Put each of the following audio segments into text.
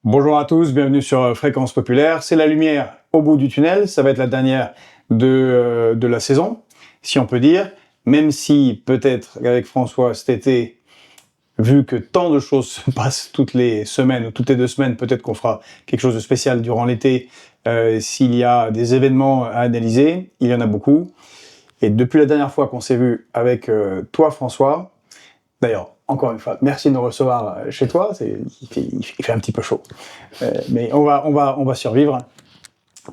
Bonjour à tous, bienvenue sur Fréquence Populaire. C'est la lumière au bout du tunnel, ça va être la dernière de la saison, si on peut dire. Même si peut-être avec François cet été, vu que tant de choses se passent toutes les semaines ou toutes les 2 semaines, peut-être qu'on fera quelque chose de spécial durant l'été. S'il y a des événements à analyser, il y en a beaucoup. Et depuis la dernière fois qu'on s'est vu avec toi François, d'ailleurs, encore une fois, merci de nous recevoir chez toi. Il fait un petit peu chaud, mais on va survivre.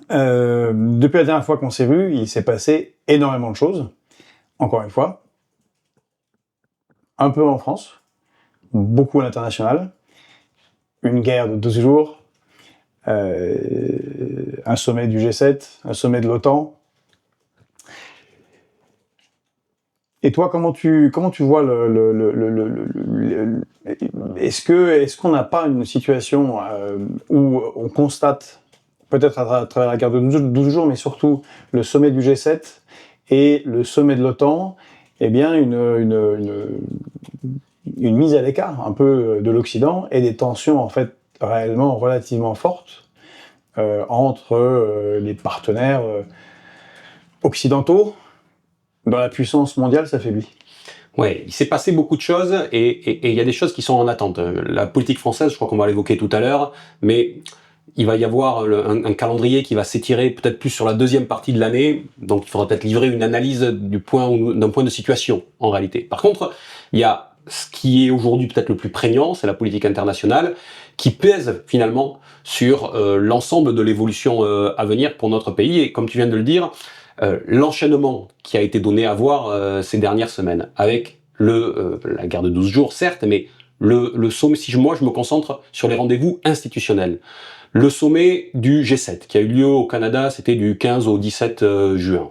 Depuis la dernière fois qu'on s'est vu, il s'est passé énormément de choses. Encore une fois, un peu en France, beaucoup à l'international, une guerre de 12 jours, un sommet du G7, un sommet de l'OTAN. Et toi, comment tu vois est-ce qu'on n'a pas une situation où on constate, peut-être à travers la guerre de 12 jours, mais surtout le sommet du G7 et le sommet de l'OTAN, eh bien une mise à l'écart un peu de l'Occident et des tensions en fait réellement relativement fortes entre les partenaires occidentaux, dont la puissance mondiale s'affaiblit. Ouais, il s'est passé beaucoup de choses et il y a des choses qui sont en attente. La politique française, je crois qu'on va l'évoquer tout à l'heure, mais il va y avoir un calendrier qui va s'étirer peut-être plus sur la deuxième partie de l'année, donc il faudra peut-être livrer une analyse d'un point de situation en réalité. Par contre, il y a ce qui est aujourd'hui peut-être le plus prégnant, c'est la politique internationale, qui pèse finalement sur l'ensemble de l'évolution à venir pour notre pays. Et comme tu viens de le dire, l'enchaînement qui a été donné à voir ces dernières semaines, avec la guerre de 12 jours, certes, mais le sommet, moi je me concentre sur les rendez-vous institutionnels. Le sommet du G7, qui a eu lieu au Canada, c'était du 15 au 17 juin.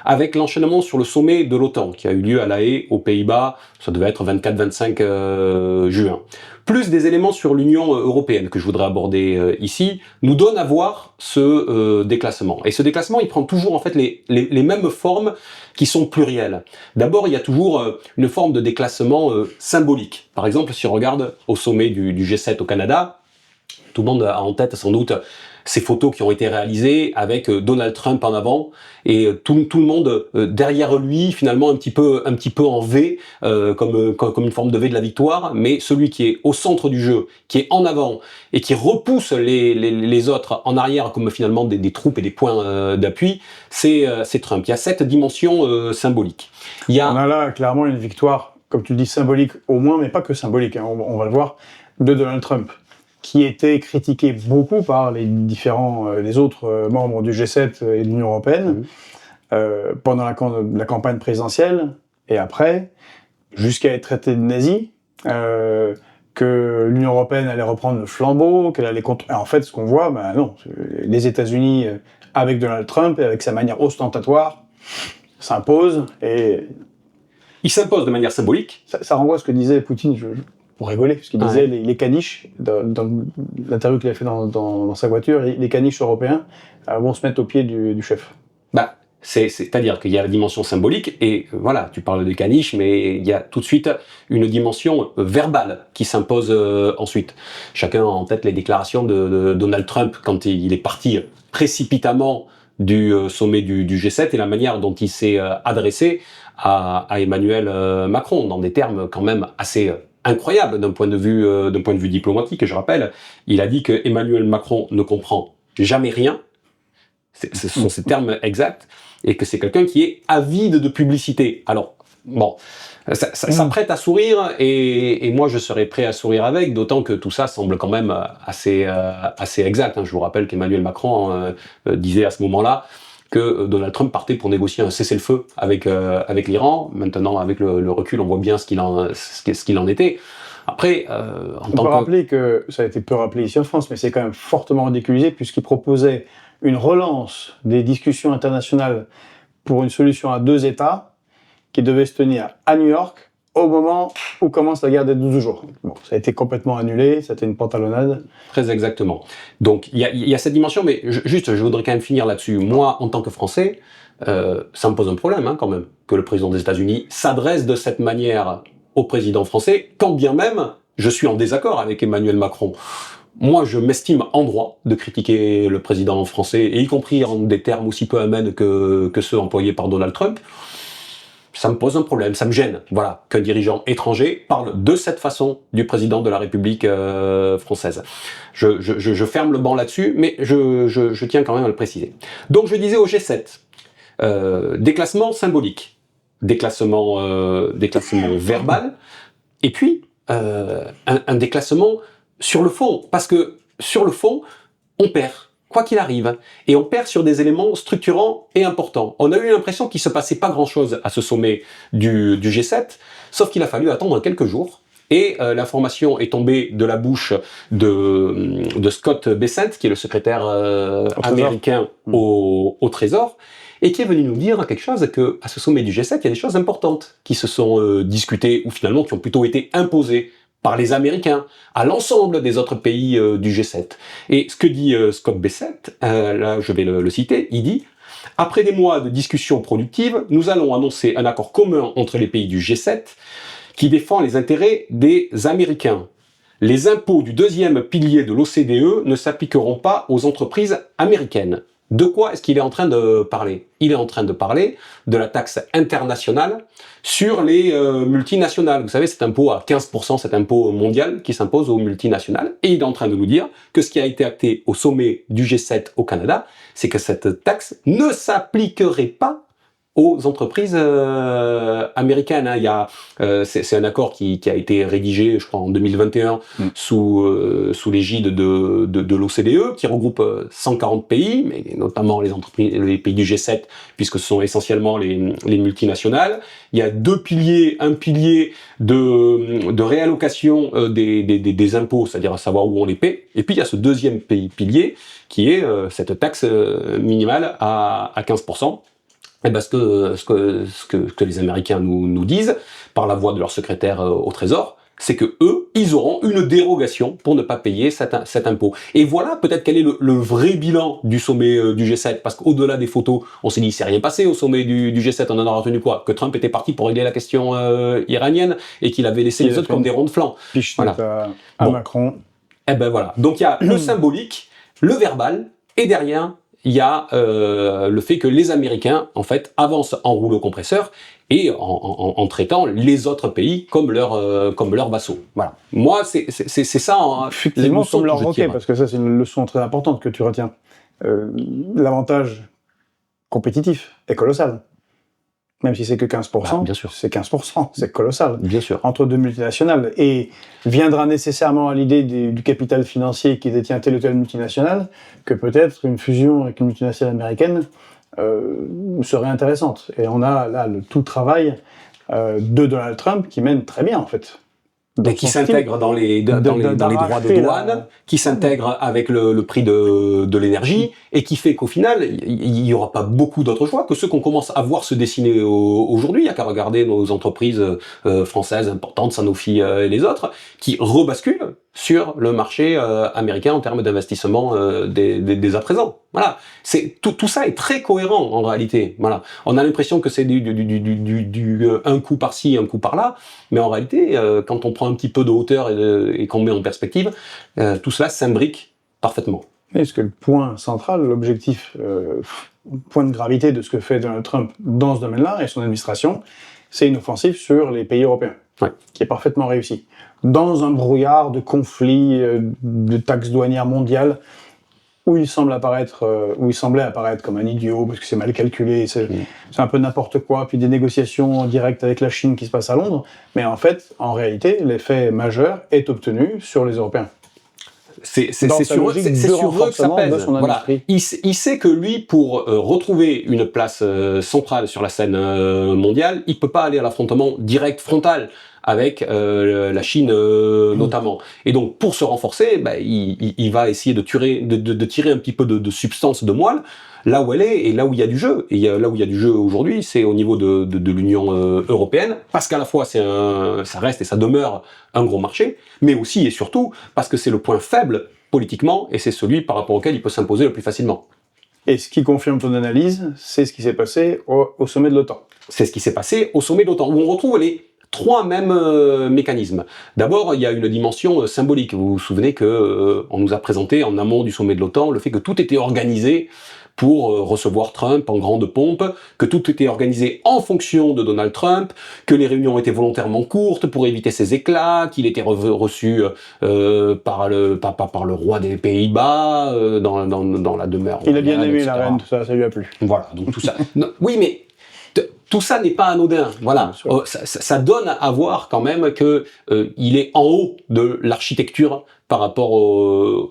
Avec l'enchaînement sur le sommet de l'OTAN, qui a eu lieu à La Haye, aux Pays-Bas, ça devait être 24-25 juin. Plus des éléments sur l'Union européenne que je voudrais aborder ici, nous donnent à voir ce déclassement. Et ce déclassement, il prend toujours en fait les mêmes formes qui sont plurielles. D'abord, il y a toujours une forme de déclassement symbolique. Par exemple, si on regarde au sommet du G7 au Canada, tout le monde a en tête sans doute ces photos qui ont été réalisées avec Donald Trump en avant et tout le monde derrière lui, finalement un petit peu en V, comme une forme de V de la victoire, mais celui qui est au centre du jeu, qui est en avant et qui repousse les autres en arrière comme finalement des troupes et des points d'appui, c'est Trump. Il y a cette dimension symbolique. On a là clairement une victoire, comme tu le dis, symbolique au moins, mais pas que symbolique, hein, on va le voir, de Donald Trump, qui était critiqué beaucoup par les autres membres du G7 et de l'Union européenne pendant la campagne présidentielle et après, jusqu'à être traité de nazi, que l'Union européenne allait reprendre le flambeau, qu'elle allait contre... Et en fait, ce qu'on voit, ben non, les États-Unis, avec Donald Trump et avec sa manière ostentatoire, s'imposent et... Il s'impose de manière symbolique. Ça renvoie à ce que disait Poutine, pour rigoler, parce qu'il disait les caniches, dans l'interview qu'il a fait dans sa voiture, les caniches européens vont se mettre au pied du chef. Bah, c'est-à-dire qu'il y a la dimension symbolique, et voilà, tu parles des caniches, mais il y a tout de suite une dimension verbale qui s'impose ensuite. Chacun a en tête les déclarations de Donald Trump quand il est parti précipitamment du sommet du G7 et la manière dont il s'est adressé à Emmanuel Macron, dans des termes quand même assez incroyables d'un point de vue diplomatique. Et je rappelle, il a dit que Emmanuel Macron ne comprend jamais rien, ce sont ces termes exacts, et que c'est quelqu'un qui est avide de publicité. Alors, bon, ça prête à sourire, et moi je serais prêt à sourire avec, d'autant que tout ça semble quand même assez exact. Hein. Je vous rappelle qu'Emmanuel Macron disait à ce moment-là que Donald Trump partait pour négocier un cessez-le-feu avec l'Iran. Maintenant, avec le recul, on voit bien ce qu'il en était. Après, on peut rappeler que, ça a été peu rappelé ici en France, mais c'est quand même fortement ridiculisé, puisqu'il proposait une relance des discussions internationales pour une solution à 2 États, qui devait se tenir à New York, au moment où commence la guerre des 12 jours. Bon, ça a été complètement annulé, ça a été une pantalonnade. Très exactement. Donc, il y a cette dimension, mais juste, je voudrais quand même finir là-dessus. Moi, en tant que Français, ça me pose un problème, hein, quand même, que le président des États-Unis s'adresse de cette manière au président français, quand bien même je suis en désaccord avec Emmanuel Macron. moi, je m'estime en droit de critiquer le président français, et y compris en des termes aussi peu amènes que ceux employés par Donald Trump. Ça me pose un problème, ça me gêne, voilà, qu'un dirigeant étranger parle de cette façon du président de la République française. Je ferme le banc là-dessus, mais je tiens quand même à le préciser. Donc je disais au G7, déclassement symbolique, déclassement verbal, et puis un déclassement sur le fond, parce que sur le fond, on perd. Quoi qu'il arrive. Et on perd sur des éléments structurants et importants. On a eu l'impression qu'il se passait pas grand-chose à ce sommet du G7, sauf qu'il a fallu attendre quelques jours. Et l'information est tombée de la bouche de Scott Bessent, qui est le secrétaire américain au Trésor, et qui est venu nous dire quelque chose, que à ce sommet du G7, il y a des choses importantes qui se sont discutées, ou finalement qui ont plutôt été imposées par les Américains, à l'ensemble des autres pays du G7. Et ce que dit Scott Bessent, là je vais le citer, il dit « Après des mois de discussions productives, nous allons annoncer un accord commun entre les pays du G7 qui défend les intérêts des Américains. Les impôts du deuxième pilier de l'OCDE ne s'appliqueront pas aux entreprises américaines. » De quoi est-ce qu'il est en train de parler? Il est en train de parler de la taxe internationale sur les multinationales. Vous savez, cet impôt à 15%, cet impôt mondial qui s'impose aux multinationales. Et il est en train de nous dire que ce qui a été acté au sommet du G7 au Canada, c'est que cette taxe ne s'appliquerait pas aux entreprises américaines. Hein. Il y a, c'est un accord qui a été rédigé, je crois, en 2021 sous l'égide de l'OCDE, qui regroupe 140 pays, mais notamment les pays du G7, puisque ce sont essentiellement les multinationales. Il y a deux piliers, un pilier de réallocation des impôts, c'est-à-dire à savoir où on les paie, et puis il y a ce deuxième pilier qui est cette taxe minimale à 15%. Et ben ce que les Américains nous disent, par la voix de leur secrétaire au Trésor, c'est que eux, ils auront une dérogation pour ne pas payer cet impôt. Et voilà peut-être quel est le vrai bilan du sommet du G7, parce qu'au-delà des photos, on s'est dit, il s'est rien passé au sommet du G7, on en a retenu quoi? Que Trump était parti pour régler la question iranienne, et qu'il avait laissé les autres comme des ronds de flanc. Voilà. À Macron. Eh ben voilà. Donc il y a le symbolique, le verbal, et derrière, il y a le fait que les Américains, en fait, avancent en rouleau compresseur et en traitant les autres pays comme leurs vassaux. Voilà. Moi, c'est ça. Effectivement, comme leur roquet, parce que ça, c'est une leçon très importante que tu retiens. L'avantage compétitif est colossal. Même si c'est que 15%, bien sûr. C'est 15%, c'est colossal. Bien sûr. Entre deux multinationales. Et viendra nécessairement à l'idée du capital financier qui détient telle ou telle multinationale que peut-être une fusion avec une multinationale américaine serait intéressante. Et on a là le tout travail de Donald Trump qui mène très bien, en fait. Et qui s'intègre dans les droits de douane, qui s'intègre avec le prix de l'énergie, et qui fait qu'au final, il n'y aura pas beaucoup d'autres choix que ceux qu'on commence à voir se dessiner aujourd'hui. Il n'y a qu'à regarder nos entreprises françaises importantes, Sanofi et les autres, qui rebasculent sur le marché américain en termes d'investissement dès à présent. Voilà, tout ça est très cohérent en réalité. Voilà, on a l'impression que c'est un coup par-ci, un coup par-là, mais en réalité, quand on prend un petit peu de hauteur et qu'on met en perspective, tout cela s'imbrique parfaitement. Est-ce que le point central, l'objectif, point de gravité de ce que fait Donald Trump dans ce domaine-là et son administration, c'est une offensive sur les pays européens, qui est parfaitement réussie. Dans un brouillard de conflits, de taxes douanières mondiales, où il semblait apparaître comme un idiot, parce que c'est mal calculé, c'est un peu n'importe quoi, puis des négociations directes avec la Chine qui se passent à Londres, mais en fait, en réalité, l'effet majeur est obtenu sur les Européens. C'est sur eux que ça pèse. Voilà. Il sait que lui, pour retrouver une place centrale sur la scène mondiale, il peut pas aller à l'affrontement direct, frontal, avec la Chine notamment. Et donc, pour se renforcer, il va essayer de tirer un petit peu de substance de moelle là où elle est et là où il y a du jeu. Et là où il y a du jeu aujourd'hui, c'est au niveau de l'Union européenne, parce qu'à la fois ça reste et ça demeure un gros marché, mais aussi et surtout parce que c'est le point faible politiquement et c'est celui par rapport auquel il peut s'imposer le plus facilement. Et ce qui confirme ton analyse, c'est ce qui s'est passé au sommet de l'OTAN. C'est ce qui s'est passé au sommet de l'OTAN, où on retrouve les trois mêmes mécanismes. D'abord, il y a une dimension symbolique. Vous vous souvenez que on nous a présenté en amont du sommet de l'OTAN le fait que tout était organisé pour recevoir Trump en grande pompe, que tout était organisé en fonction de Donald Trump, que les réunions étaient volontairement courtes pour éviter ses éclats, qu'il était reçu par le roi des Pays-Bas dans la demeure. Il a bien aimé etc. la reine, tout ça, ça lui a plu. Voilà, donc tout ça. Non, oui, mais tout ça n'est pas anodin. Voilà, ça donne à voir quand même que il est en haut de l'architecture par rapport aux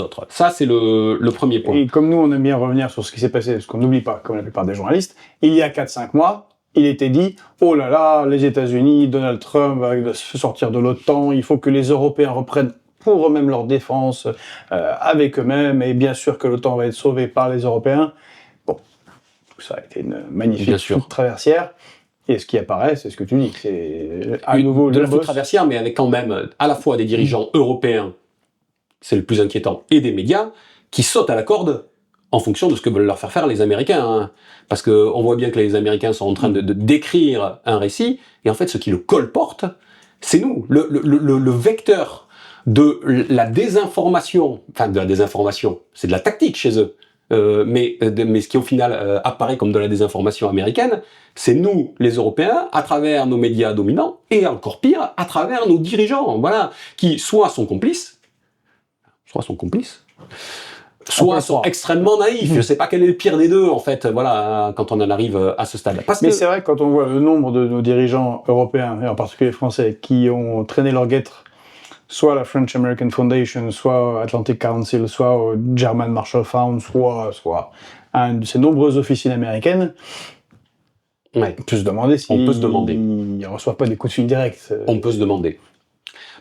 autres. Ça, c'est le premier point. Et comme nous, on aime bien revenir sur ce qui s'est passé, parce qu'on n'oublie pas, comme la plupart des journalistes, il y a 4-5 mois, il était dit « Oh là là, les États-Unis, Donald Trump va se sortir de l'OTAN, il faut que les Européens reprennent pour eux-mêmes leur défense avec eux-mêmes, et bien sûr que l'OTAN va être sauvée par les Européens. » Bon, tout ça a été une magnifique flûte traversière. Et ce qui apparaît, c'est ce que tu dis, c'est à nouveau de la flûte traversière, mais avec quand même à la fois des dirigeants européens, c'est le plus inquiétant, et des médias qui sautent à la corde en fonction de ce que veulent leur faire les Américains. Hein. Parce qu'on voit bien que les Américains sont en train de décrire un récit, et en fait, ce qui le colporte, c'est nous, le vecteur de la désinformation, enfin de la désinformation, c'est de la tactique chez eux, mais ce qui au final apparaît comme de la désinformation américaine, c'est nous, les Européens, à travers nos médias dominants, et encore pire, à travers nos dirigeants, voilà, qui soit sont complices, soit sont extrêmement naïfs. Je sais pas quel est le pire des deux, en fait, voilà, quand on en arrive à ce stade. Mais c'est vrai que quand on voit le nombre de nos dirigeants européens, et en particulier français, qui ont traîné leur guêtre soit à la French American Foundation, soit Atlantic Council, soit au German Marshall Fund, soit à une de ces nombreuses officines américaines, ouais. On peut se demander s'ils ne reçoivent pas des coups de fil directs. On peut se demander.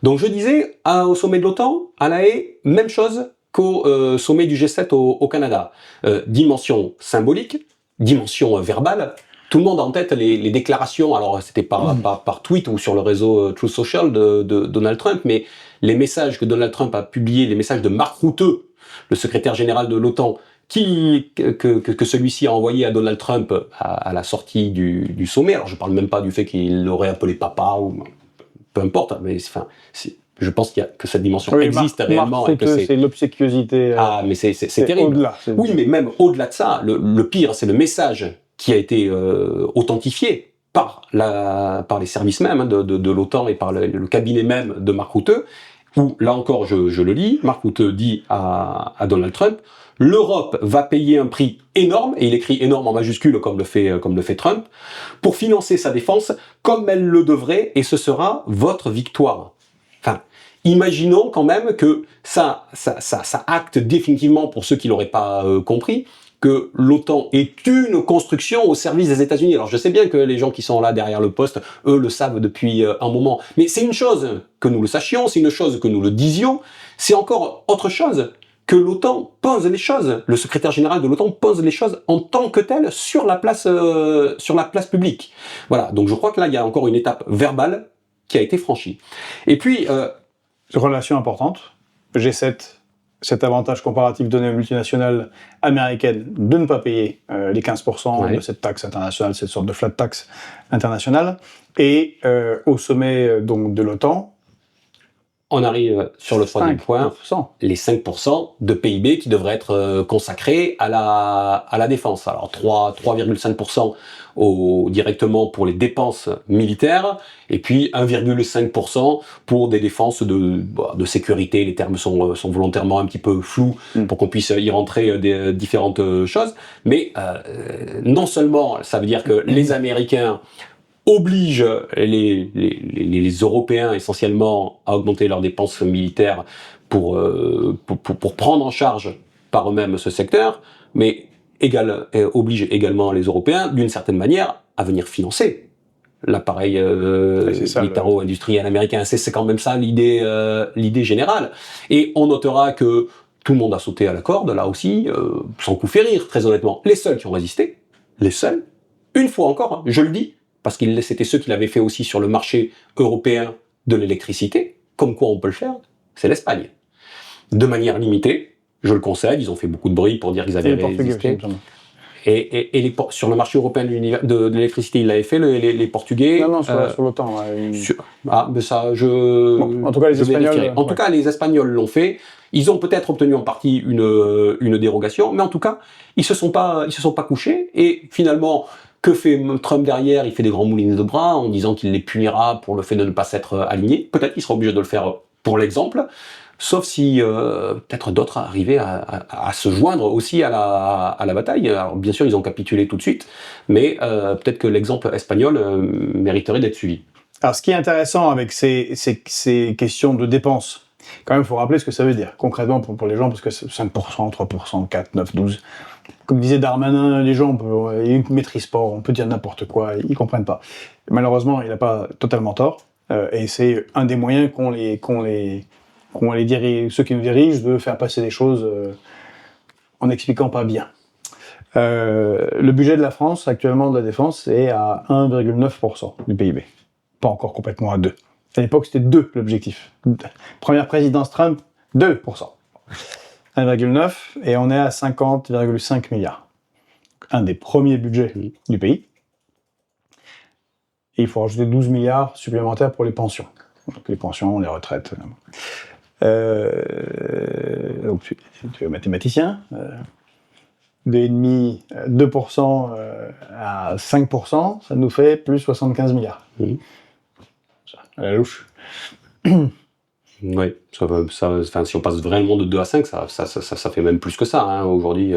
Donc je disais, au sommet de l'OTAN, à La Haye, même chose qu'au sommet du G7 au Canada. Dimension symbolique, dimension verbale. Tout le monde a en tête les déclarations, alors c'était par tweet ou sur le réseau Truth Social de Donald Trump, mais les messages que Donald Trump a publiés, les messages de Mark Rutte, le secrétaire général de l'OTAN, que celui-ci a envoyé à Donald Trump à la sortie du sommet. Alors je parle même pas du fait qu'il l'aurait appelé papa ou peu importe, mais enfin, je pense que cette dimension existe réellement. Mark Rutte, c'est l'obséquiosité. Ah, mais c'est terrible. Au-delà. Oui, mais même au-delà de ça, le pire, c'est le message qui a été authentifié par les services même de l'OTAN et par le cabinet même de Mark Rutte, où, là encore, je le lis, Mark Rutte dit à Donald Trump, l'Europe va payer un prix énorme, et il écrit énorme en majuscule comme le fait Trump, pour financer sa défense comme elle le devrait, et ce sera votre victoire. Enfin, imaginons quand même que ça acte définitivement, pour ceux qui l'auraient pas compris, que l'OTAN est une construction au service des États-Unis. Alors je sais bien que les gens qui sont là derrière le poste, eux le savent depuis un moment, mais c'est une chose que nous le sachions, c'est une chose que nous le disions, c'est encore autre chose que l'OTAN pose les choses. Le secrétaire général de l'OTAN pose les choses en tant que tel sur la place publique. Voilà, donc je crois que là il y a encore une étape verbale qui a été franchie. Et puis relation importante, G7. Cet avantage comparatif donné aux multinationales américaines de ne pas payer les 15% de cette taxe internationale, cette sorte de flat tax internationale, et au sommet donc de l'OTAN, on arrive sur le troisième point, les 5% de PIB qui devraient être consacrés à la défense. Alors 3,5% directement pour les dépenses militaires, et puis 1,5% pour des dépenses de sécurité. Les termes sont volontairement un petit peu flous pour qu'on puisse y rentrer des différentes choses. Mais non seulement ça veut dire que les Américains oblige les Européens essentiellement à augmenter leurs dépenses militaires pour prendre en charge par eux-mêmes ce secteur, mais oblige également les Européens, d'une certaine manière, à venir financer l'appareil militaro-industriel américain. C'est quand même ça l'idée générale. Et on notera que tout le monde a sauté à la corde, là aussi, sans coup férir, très honnêtement. Les seuls qui ont résisté, une fois encore, hein, je le dis, parce que c'était ceux qui l'avaient fait aussi sur le marché européen de l'électricité, comme quoi on peut le faire, c'est l'Espagne. De manière limitée, je le concède, ils ont fait beaucoup de bruit pour dire qu'ils avaient résisté. Sur le marché européen de l'électricité, il l'avait fait, les Portugais. Non, sur l'OTAN. Mais ça, en tout cas, les Espagnols. En tout cas, les Espagnols l'ont fait. Ils ont peut-être obtenu en partie une dérogation, mais en tout cas, ils se sont pas couchés. Et finalement, que fait Trump derrière? Il fait des grands moulins de bras en disant qu'il les punira pour le fait de ne pas s'être aligné. Peut-être qu'il sera obligé de le faire pour l'exemple. Sauf si peut-être d'autres arrivaient à se joindre aussi à la bataille. Alors, bien sûr, ils ont capitulé tout de suite, mais peut-être que l'exemple espagnol mériterait d'être suivi. Alors, ce qui est intéressant avec ces questions de dépenses, quand même, il faut rappeler ce que ça veut dire concrètement pour les gens, parce que 5%, 3%, 4, 9, 12. Comme disait Darmanin, les gens ils ne maîtrisent pas, on peut dire n'importe quoi, ils comprennent pas. Malheureusement, il n'a pas totalement tort, et c'est un des moyens ceux qui nous dirigent de faire passer des choses en expliquant pas bien. Le budget de la France, actuellement, de la défense, est à 1,9% du PIB. Pas encore complètement à 2. À l'époque, c'était 2 l'objectif. Première présidence Trump, 2%. 1,9 et on est à 50,5 milliards. Un des premiers budgets du pays. Et il faut rajouter 12 milliards supplémentaires pour les pensions. Donc les pensions, les retraites. Donc tu es mathématicien. 2,5, 2% à 5%, ça nous fait plus 75 milliards. À la louche. Oui, si on passe vraiment de 2 à 5, ça fait même plus que ça. Hein. Aujourd'hui,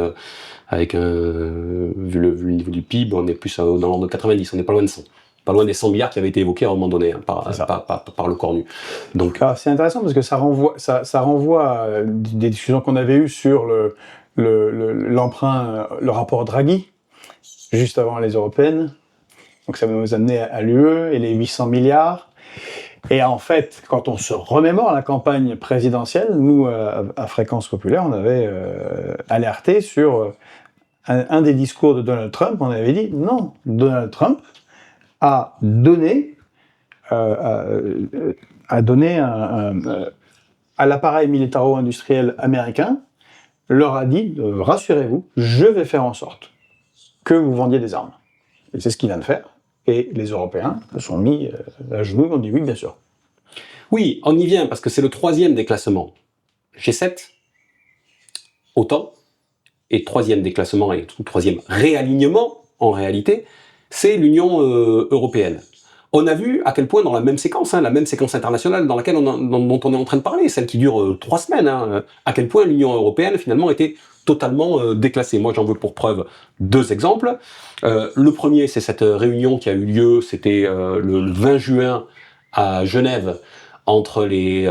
vu le niveau du PIB, on est plus dans l'ordre de 90, on n'est pas loin de 100. Pas loin des 100 milliards qui avaient été évoqués à un moment donné par le Cornu. Donc, c'est intéressant parce que ça renvoie à des discussions qu'on avait eues sur l'emprunt, le rapport Draghi, juste avant les européennes. Donc ça va nous amener à l'UE et les 800 milliards. Et en fait, quand on se remémore la campagne présidentielle, nous, à Fréquence Populaire, on avait alerté sur un des discours de Donald Trump. On avait dit non, Donald Trump a donné à l'appareil militaro-industriel américain, leur a dit, rassurez-vous, je vais faire en sorte que vous vendiez des armes. Et c'est ce qu'il vient de faire. Et les Européens se sont mis à genoux, ont dit oui, bien sûr. Oui, on y vient, parce que c'est le 3e des classements. G7, OTAN, et 3e des classements, et 3e réalignement, en réalité, c'est l'Union européenne. On a vu à quel point dans la même séquence internationale dont on est en train de parler, celle qui dure 3 semaines, à quel point l'Union européenne finalement était totalement déclassée. Moi j'en veux pour preuve 2 exemples. Le premier, c'est cette réunion qui a eu lieu, c'était le 20 juin à Genève, entre les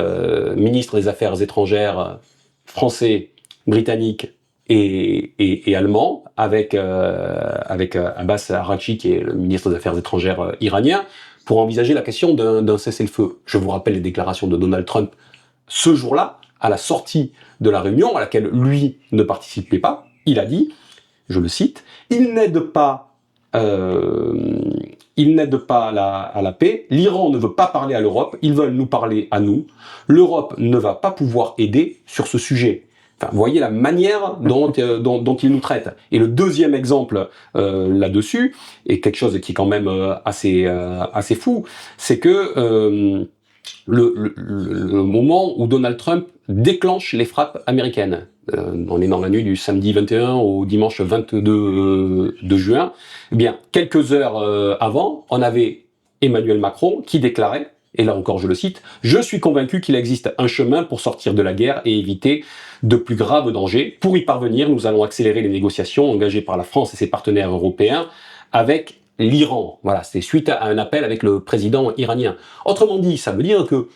ministres des Affaires étrangères français, britanniques et allemand, avec Abbas Araghchi, qui est le ministre des Affaires étrangères iranien, pour envisager la question d'un cessez-le-feu. Je vous rappelle les déclarations de Donald Trump ce jour-là, à la sortie de la réunion, à laquelle lui ne participait pas. Il a dit, je le cite, « Il n'aide pas à la paix, l'Iran ne veut pas parler à l'Europe, ils veulent nous parler à nous, l'Europe ne va pas pouvoir aider sur ce sujet. » Enfin, vous voyez la manière dont il nous traite. Et le 2e exemple là-dessus, et quelque chose qui est quand même assez fou, c'est que le moment où Donald Trump déclenche les frappes américaines, on est dans la nuit du samedi 21 au dimanche 22 de juin, eh bien, quelques heures avant, on avait Emmanuel Macron qui déclarait, et là encore je le cite, « Je suis convaincu qu'il existe un chemin pour sortir de la guerre et éviter de plus graves dangers. Pour y parvenir, nous allons accélérer les négociations engagées par la France et ses partenaires européens avec l'Iran. » Voilà, c'est suite à un appel avec le président iranien. Autrement dit, ça veut dire que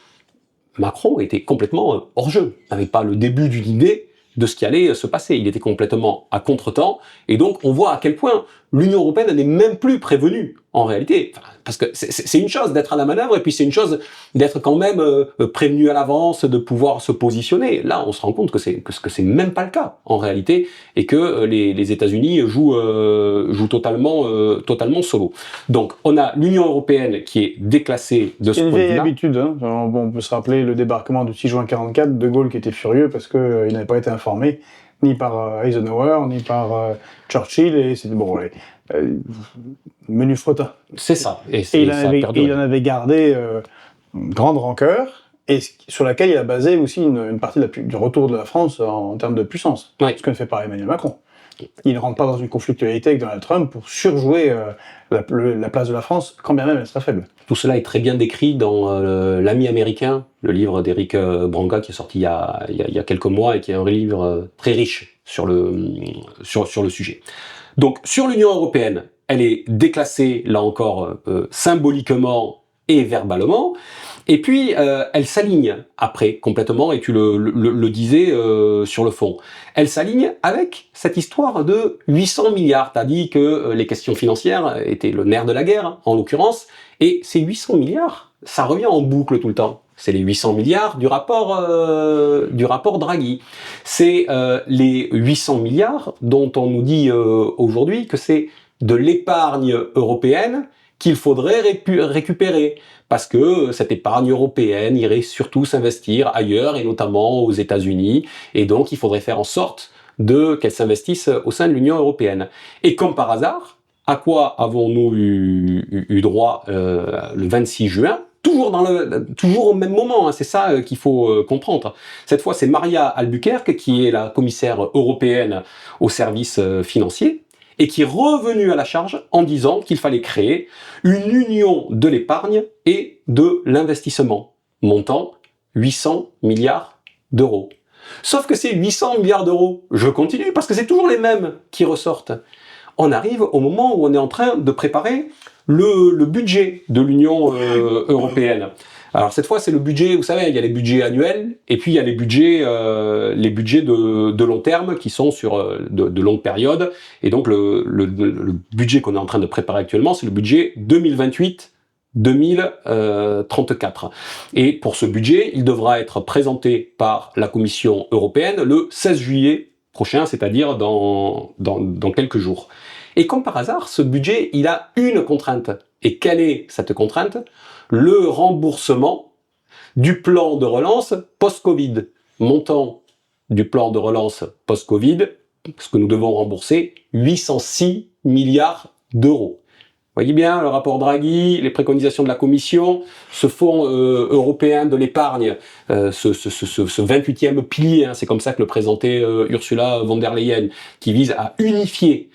Macron était complètement hors jeu, n'avait pas le début d'une idée de ce qui allait se passer. Il était complètement à contre-temps, et donc on voit à quel point l'Union européenne n'est même plus prévenue, en réalité. Enfin, parce que c'est une chose d'être à la manœuvre, et puis c'est une chose d'être quand même prévenu à l'avance, de pouvoir se positionner. Là, on se rend compte que c'est même pas le cas, en réalité, et que les États-Unis jouent totalement solo. Donc, on a l'Union européenne qui est déclassée de ce point de vue-là. C'est une vieille habitude. Hein. On peut se rappeler le débarquement du 6 juin 1944, De Gaulle qui était furieux parce qu'il n'avait pas été informé ni par Eisenhower, ni par Churchill, et c'était bon, menu fretin. C'est ça. Et il ça a perdu. en avait gardé une grande rancœur, et sur laquelle il a basé aussi une partie du retour de la France en termes de puissance. Ouais. Ce que ne fait pas Emmanuel Macron. Il ne rentre pas dans une conflictualité avec Donald Trump pour surjouer la place de la France, quand bien même elle sera faible. Tout cela est très bien décrit dans L'Ami américain, le livre d'Eric Branca qui est sorti il y a quelques mois et qui est un livre très riche sur le sujet. Donc sur l'Union européenne, elle est déclassée, là encore, symboliquement et verbalement. Et puis, elle s'aligne après complètement, et tu le disais sur le fond. Elle s'aligne avec cette histoire de 800 milliards. Tu as dit que les questions financières étaient le nerf de la guerre, en l'occurrence, et ces 800 milliards, ça revient en boucle tout le temps. C'est les 800 milliards du rapport Draghi. C'est les 800 milliards dont on nous dit aujourd'hui que c'est de l'épargne européenne qu'il faudrait récupérer, parce que cette épargne européenne irait surtout s'investir ailleurs, et notamment aux États-Unis, et donc il faudrait faire en sorte qu'elle s'investisse au sein de l'Union européenne. Et comme par hasard, à quoi avons-nous eu droit le 26 juin ? Toujours au même moment, hein, c'est ça qu'il faut comprendre. Cette fois, c'est Maria Albuquerque, qui est la commissaire européenne aux services financiers, et qui est revenu à la charge en disant qu'il fallait créer une union de l'épargne et de l'investissement, montant 800 milliards d'euros. Sauf que ces 800 milliards d'euros, je continue, parce que c'est toujours les mêmes qui ressortent. On arrive au moment où on est en train de préparer le budget de l'Union européenne. Alors cette fois, c'est le budget, vous savez, il y a les budgets annuels, et puis il y a les budgets de long terme qui sont sur de longues périodes. Et donc le budget qu'on est en train de préparer actuellement, c'est le budget 2028-2034. Et pour ce budget, il devra être présenté par la Commission européenne le 16 juillet prochain, c'est-à-dire dans quelques jours. Et comme par hasard, ce budget, il a une contrainte. Et quelle est cette contrainte ? Le remboursement du plan de relance post-Covid. Montant du plan de relance post-Covid, ce que nous devons rembourser, 806 milliards d'euros. Vous voyez bien le rapport Draghi, les préconisations de la Commission, ce fonds européen de l'épargne, ce 28e pilier, hein, c'est comme ça que le présentait Ursula von der Leyen, qui vise à unifier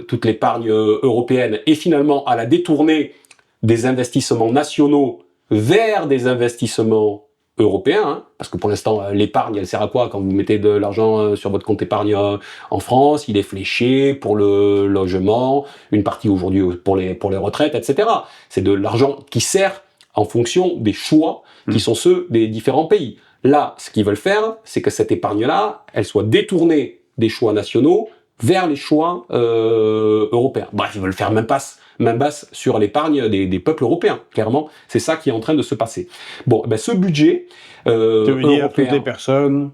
toute l'épargne européenne et finalement à la détourner des investissements nationaux vers des investissements européens, hein, parce que pour l'instant, l'épargne, elle sert à quoi quand vous mettez de l'argent sur votre compte épargne en France? Il est fléché pour le logement, une partie aujourd'hui pour les retraites, etc. C'est de l'argent qui sert en fonction des choix qui sont ceux des différents pays. Là, ce qu'ils veulent faire, c'est que cette épargne-là, elle soit détournée des choix nationaux vers les choix européens. Bref, ils veulent faire main basse sur l'épargne des peuples européens. Clairement, c'est ça qui est en train de se passer. Bon, ben ce budget européen, toutes les personnes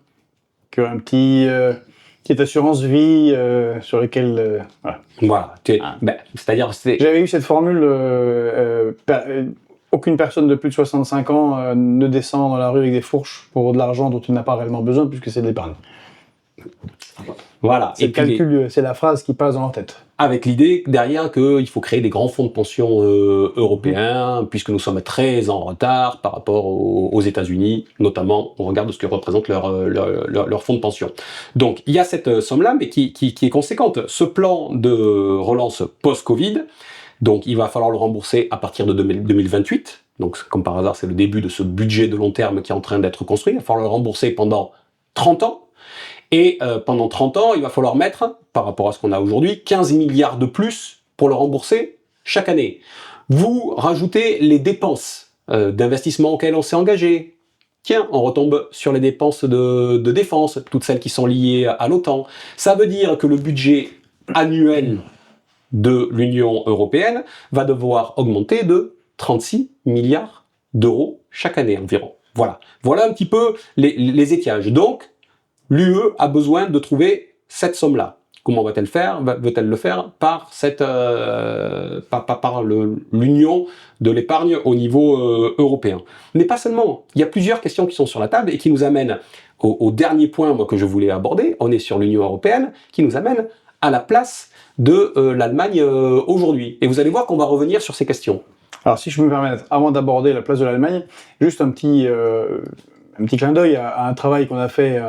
qui ont un petite assurance vie sur lesquelles... voilà. C'est-à-dire... J'avais eu cette formule, aucune personne de plus de 65 ans ne descend dans la rue avec des fourches pour de l'argent dont il n'a pas réellement besoin, puisque c'est de l'épargne. Voilà. C'est le calcul, c'est la phrase qui passe dans leur tête. Avec l'idée derrière qu'il faut créer des grands fonds de pension européens, puisque nous sommes très en retard par rapport aux États-Unis, notamment on regarde ce que représente leur fonds de pension. Donc il y a cette somme-là, mais qui est conséquente. Ce plan de relance post-Covid, donc il va falloir le rembourser à partir de 2028. Donc comme par hasard, c'est le début de ce budget de long terme qui est en train d'être construit. Il va falloir le rembourser pendant 30 ans. Et pendant 30 ans, il va falloir mettre, par rapport à ce qu'on a aujourd'hui, 15 milliards de plus pour le rembourser chaque année. Vous rajoutez les dépenses d'investissement auxquelles on s'est engagé. Tiens, on retombe sur les dépenses de défense, toutes celles qui sont liées à l'OTAN. Ça veut dire que le budget annuel de l'Union européenne va devoir augmenter de 36 milliards d'euros chaque année environ. Voilà un petit peu les étiages. Donc, l'UE a besoin de trouver cette somme-là. Comment va-t-elle faire ? Veut-elle le faire par l'union de l'épargne au niveau européen ? Mais pas seulement. Il y a plusieurs questions qui sont sur la table et qui nous amènent au dernier point moi, que je voulais aborder. On est sur l'Union européenne qui nous amène à la place de l'Allemagne aujourd'hui. Et vous allez voir qu'on va revenir sur ces questions. Alors, si je peux me permettre, avant d'aborder la place de l'Allemagne, juste un petit clin d'œil à un travail qu'on a fait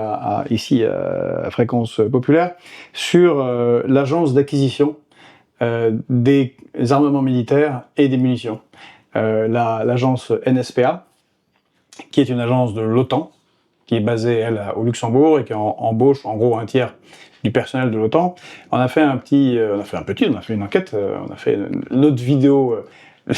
ici à Fréquence Populaire sur l'agence d'acquisition des armements militaires et des munitions. L'agence NSPA, qui est une agence de l'OTAN, qui est basée, elle, au Luxembourg et qui embauche en gros un tiers du personnel de l'OTAN. On a fait une enquête, on a fait notre vidéo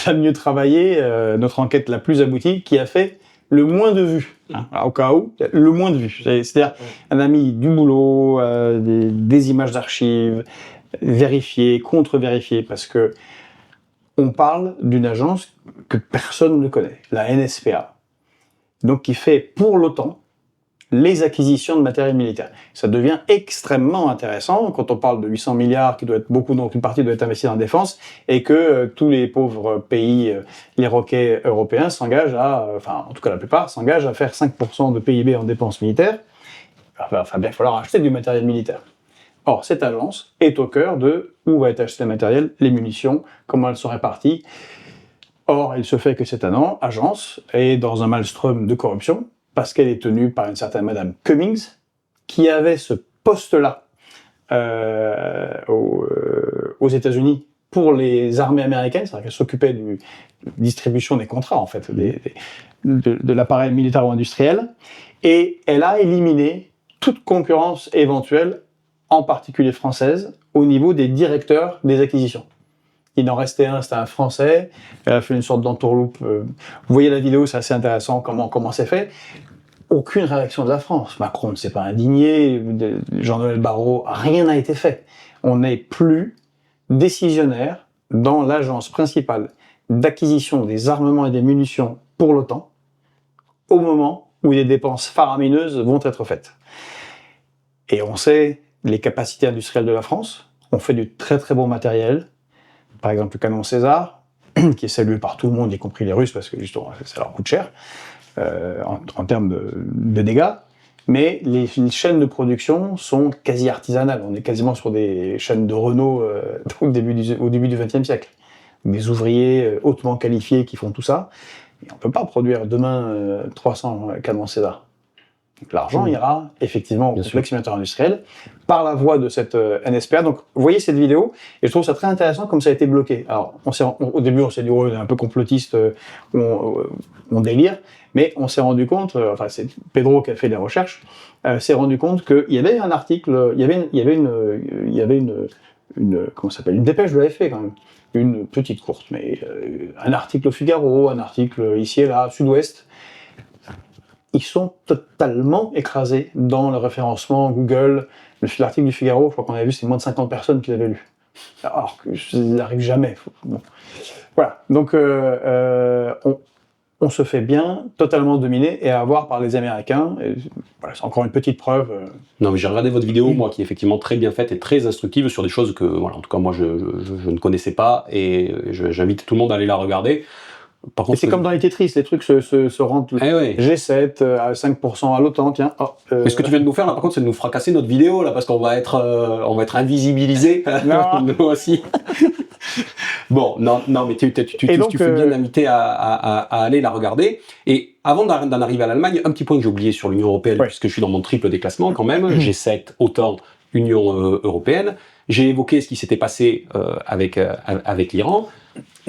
la mieux travaillée, notre enquête la plus aboutie, qui a fait le moins de vues. Alors, au cas où, le moins de vues. C'est-à-dire, on a mis du boulot, des images d'archives, vérifiées, contre-vérifiées, parce que on parle d'une agence que personne ne connaît, la NSPA. Donc, qui fait pour l'OTAN les acquisitions de matériel militaire. Ça devient extrêmement intéressant quand on parle de 800 milliards qui doit être beaucoup, donc une partie doit être investie dans la défense, et que tous les pauvres pays, les roquets européens s'engagent enfin en tout cas la plupart, s'engagent à faire 5% de PIB en dépenses militaires. Enfin bien, il va falloir acheter du matériel militaire. Or, cette agence est au cœur de où va être acheté le matériel, les munitions, comment elles sont réparties. Or, il se fait que cette agence est dans un maelstrom de corruption, parce qu'elle est tenue par une certaine Madame Cummings, qui avait ce poste-là aux États-Unis pour les armées américaines, c'est-à-dire qu'elle s'occupait de distribution des contrats, en fait, de l'appareil militaro-industriel, et elle a éliminé toute concurrence éventuelle, en particulier française, au niveau des directeurs des acquisitions. Il en restait un, c'était un Français. Elle a fait une sorte d'entourloupe. Vous voyez la vidéo, c'est assez intéressant comment c'est fait. Aucune réaction de la France. Macron ne s'est pas indigné, Jean-Noël Barrot, rien n'a été fait. On n'est plus décisionnaire dans l'agence principale d'acquisition des armements et des munitions pour l'OTAN au moment où les dépenses faramineuses vont être faites. Et on sait les capacités industrielles de la France. On fait du très très bon matériel. Par exemple, le canon César, qui est salué par tout le monde, y compris les Russes, parce que justement, ça leur coûte cher en termes de dégâts. Mais les chaînes de production sont quasi artisanales. On est quasiment sur des chaînes de Renault au début du XXe siècle. Des ouvriers hautement qualifiés qui font tout ça. Et on ne peut pas produire demain 300 canons César. Donc l'argent ira effectivement au complexe militaire industriel par la voie de cette NSPA. Donc vous voyez cette vidéo et je trouve ça très intéressant comme ça a été bloqué. Alors au début on s'est dit ouais, un peu complotiste, on délire, mais on s'est rendu compte, enfin c'est Pedro qui a fait les recherches, s'est rendu compte qu'il y avait un article, il y avait une comment ça s'appelle, une dépêche de l'AFP quand même, une petite courte, mais un article au Figaro, un article ici et là, Sud-Ouest. Ils sont totalement écrasés dans le référencement Google. L'article du Figaro, je crois qu'on avait vu, c'est moins de 50 personnes qui l'avaient lu. Alors que ça n'arrive jamais. Bon. Voilà. Donc, on se fait bien totalement dominer et avoir par les Américains. Et voilà, c'est encore une petite preuve. Non, mais j'ai regardé votre vidéo, moi, qui est effectivement très bien faite et très instructive sur des choses que, voilà, en tout cas, moi, je ne connaissais pas et j'invite tout le monde à aller la regarder. Par contre, c'est comme dans les Tetris, les trucs se rentrent. Ouais. G7 à 5% à l'OTAN, tiens. Mais ce que tu viens de nous faire là, par contre, c'est de nous fracasser notre vidéo là, parce qu'on va être invisibilisés. Nous aussi. Bon, non, mais tu fais bien d'inviter à aller la regarder. Et avant d'en arriver à l'Allemagne, un petit point que j'ai oublié sur l'Union européenne, puisque je suis dans mon triple déclassement quand même. G7, OTAN, Union européenne. J'ai évoqué ce qui s'était passé avec l'Iran.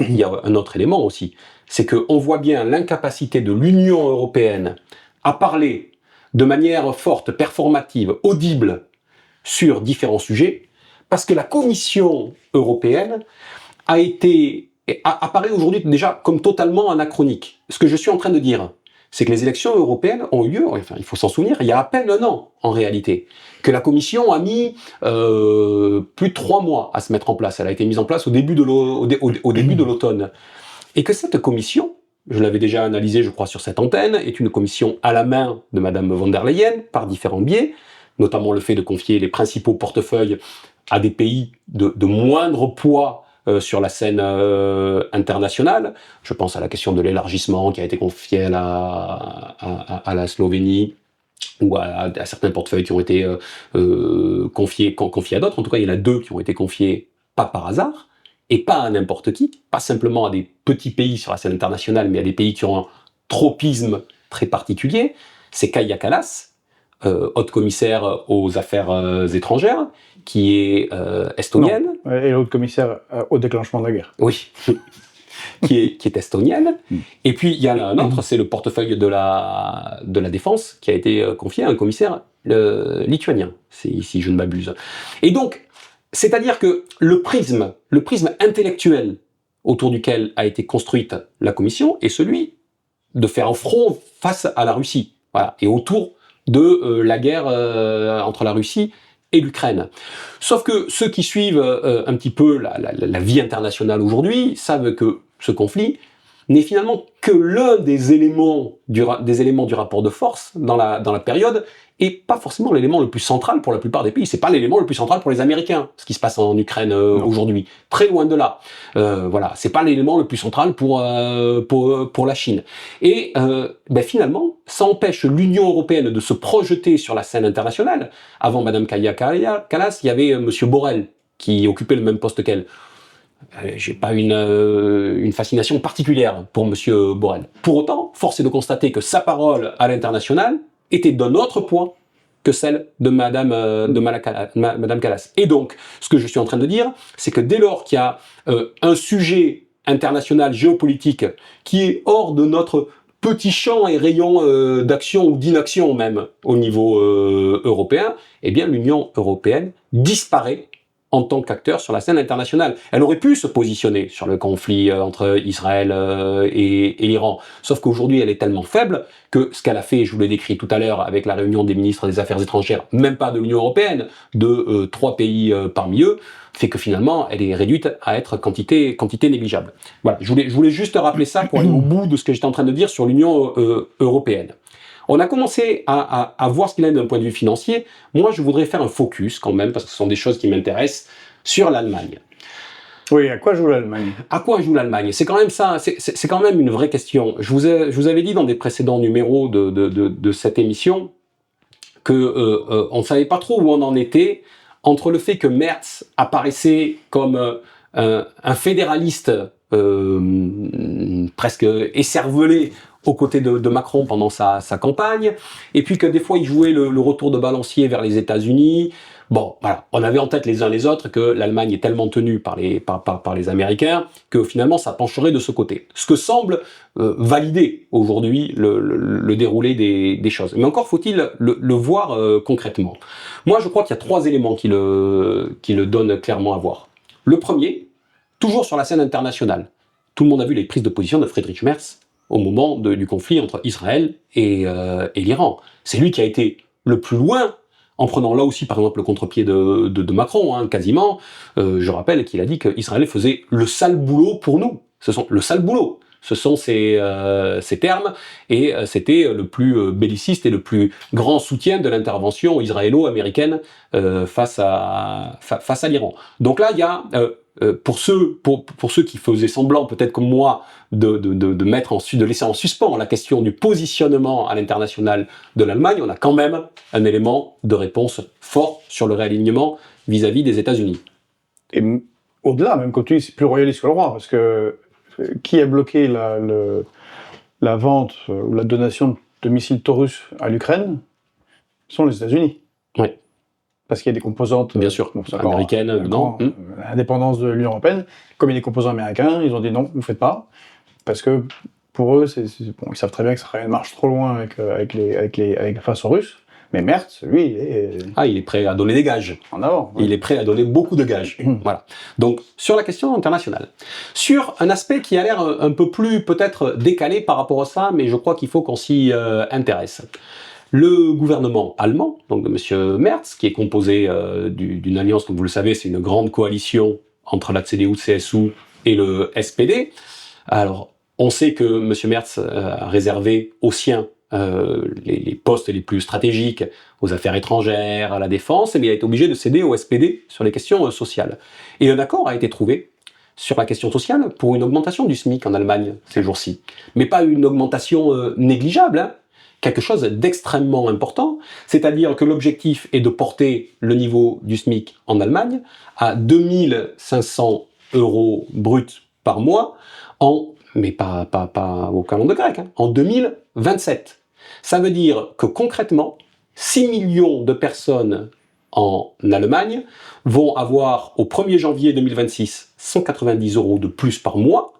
Il y a un autre élément aussi, c'est qu'on voit bien l'incapacité de l'Union européenne à parler de manière forte, performative, audible sur différents sujets, parce que la Commission européenne apparaît aujourd'hui déjà comme totalement anachronique. Ce que je suis en train de dire, c'est que les élections européennes ont eu lieu, enfin il faut s'en souvenir, il y a à peine un an en réalité, que la Commission a mis plus de 3 mois à se mettre en place. Elle a été mise en place au début de l'automne. Et que cette commission, je l'avais déjà analysée je crois sur cette antenne, est une commission à la main de Madame von der Leyen par différents biais, notamment le fait de confier les principaux portefeuilles à des pays de moindre poids sur la scène internationale. Je pense à la question de l'élargissement qui a été confiée à la Slovénie, ou à certains portefeuilles qui ont été confiés à d'autres. En tout cas, il y en a 2 qui ont été confiés pas par hasard, et pas à n'importe qui, pas simplement à des petits pays sur la scène internationale, mais à des pays qui ont un tropisme très particulier. C'est Kaja Kallas, haute commissaire aux affaires étrangères, qui est estonienne. Non. Et l'autre commissaire au déclenchement de la guerre. Oui, qui est estonienne. Et puis, il y en a un autre, c'est le portefeuille de la défense, qui a été confié à un commissaire lituanien, si je ne m'abuse. Et donc, c'est-à-dire que le prisme intellectuel autour duquel a été construite la commission est celui de faire un front face à la Russie, voilà, et autour de la guerre entre la Russie et l'Ukraine. Sauf que ceux qui suivent un petit peu la vie internationale aujourd'hui savent que ce conflit n'est finalement que l'un des éléments du rapport de force dans la période, et pas forcément l'élément le plus central pour la plupart des pays. C'est pas l'élément le plus central pour les Américains, ce qui se passe en Ukraine aujourd'hui. Très loin de là. Voilà, c'est pas l'élément le plus central pour la Chine. Et finalement, ça empêche l'Union européenne de se projeter sur la scène internationale. Avant Madame Kaja Kallas, il y avait Monsieur Borrell qui occupait le même poste qu'elle. J'ai pas une fascination particulière pour Monsieur Borrell. Pour autant, force est de constater que sa parole à l'international était d'un autre poids que celle de Madame Kallas. Et donc, ce que je suis en train de dire, c'est que dès lors qu'il y a un sujet international géopolitique qui est hors de notre petit champ et rayon d'action ou d'inaction même au niveau européen, eh bien l'Union européenne disparaît en tant qu'acteur sur la scène internationale. Elle aurait pu se positionner sur le conflit entre Israël et l'Iran, sauf qu'aujourd'hui elle est tellement faible que ce qu'elle a fait, je vous l'ai décrit tout à l'heure avec la réunion des ministres des Affaires étrangères, même pas de l'Union européenne, de 3 pays parmi eux, fait que finalement elle est réduite à être quantité négligeable. Voilà, je voulais juste rappeler ça pour aller au bout de ce que j'étais en train de dire sur l'Union européenne. On a commencé à voir ce qu'il en est d'un point de vue financier. Moi, je voudrais faire un focus quand même, parce que ce sont des choses qui m'intéressent, sur l'Allemagne. Oui, à quoi joue l'Allemagne ? À quoi joue l'Allemagne ? C'est quand même ça, c'est quand même une vraie question. Je vous avais dit dans des précédents numéros de cette émission que on ne savait pas trop où on en était entre le fait que Merz apparaissait comme un fédéraliste presque écervelé aux côtés de Macron pendant sa campagne, et puis que des fois il jouait le retour de balancier vers les États-Unis. Bon, voilà, on avait en tête les uns les autres que l'Allemagne est tellement tenue par les Américains que finalement ça pencherait de ce côté. Ce que semble valider aujourd'hui le déroulé des choses. Mais encore faut-il le voir concrètement. Moi, je crois qu'il y a 3 éléments qui le donnent clairement à voir. Le premier, toujours sur la scène internationale. Tout le monde a vu les prises de position de Friedrich Merz au moment du conflit entre Israël et l'Iran. C'est lui qui a été le plus loin, en prenant là aussi par exemple le contre-pied de Macron, hein, quasiment. Je rappelle qu'il a dit qu'Israël faisait le sale boulot pour nous. Le sale boulot. Ce sont ces termes, et c'était le plus belliciste et le plus grand soutien de l'intervention israélo-américaine face à l'Iran. Donc là, il y a pour ceux qui faisaient semblant, peut-être comme moi, de laisser en suspens la question du positionnement à l'international de l'Allemagne, on a quand même un élément de réponse fort sur le réalignement vis-à-vis des États-Unis. Et au-delà, même quand tu dis c'est plus royaliste que le roi, parce que qui a bloqué la vente ou la donation de missiles Taurus à l'Ukraine sont les États-Unis. Oui. Parce qu'il y a des composantes américaines, l'indépendance de l'Union européenne. Comme il y a des composants américains, ils ont dit non, vous ne faites pas, parce que pour eux, ils savent très bien que ça marche trop loin face aux Russes. Mais Merz, lui, il est prêt à donner des gages. En avant. Il est prêt à donner beaucoup de gages. Voilà. Donc, sur la question internationale. Sur un aspect qui a l'air un peu plus, peut-être, décalé par rapport à ça, mais je crois qu'il faut qu'on s'y intéresse. Le gouvernement allemand, donc de M. Merz, qui est composé d'une alliance, comme vous le savez, c'est une grande coalition entre la CDU-CSU et le SPD. Alors, on sait que M. Merz a réservé aux siens les postes les plus stratégiques, aux affaires étrangères, à la défense, mais il a été obligé de céder au SPD sur les questions sociales. Et un accord a été trouvé sur la question sociale pour une augmentation du SMIC en Allemagne ces jours-ci. Mais pas une augmentation négligeable, hein, quelque chose d'extrêmement important, c'est-à-dire que l'objectif est de porter le niveau du SMIC en Allemagne à 2500 € bruts par mois, mais pas au calendrier grec, en 2027. Ça veut dire que concrètement, 6 millions de personnes en Allemagne vont avoir au 1er janvier 2026 190 € de plus par mois,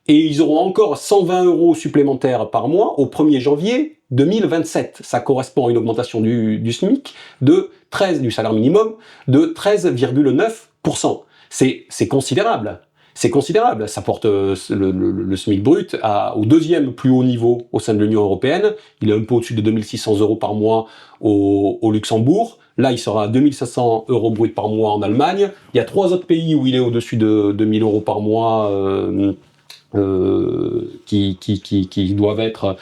et ils auront encore 120 € supplémentaires par mois au 1er janvier 2027. Ça correspond à une augmentation du SMIC du salaire minimum, de 13,9%. C'est considérable. C'est considérable. Ça porte le SMIC brut au deuxième plus haut niveau au sein de l'Union européenne. Il est un peu au-dessus de 2600 € par mois au Luxembourg. Là, il sera à 2500 € brut par mois en Allemagne. Il y a 3 autres pays où il est au-dessus de 2000 € par mois qui doivent être,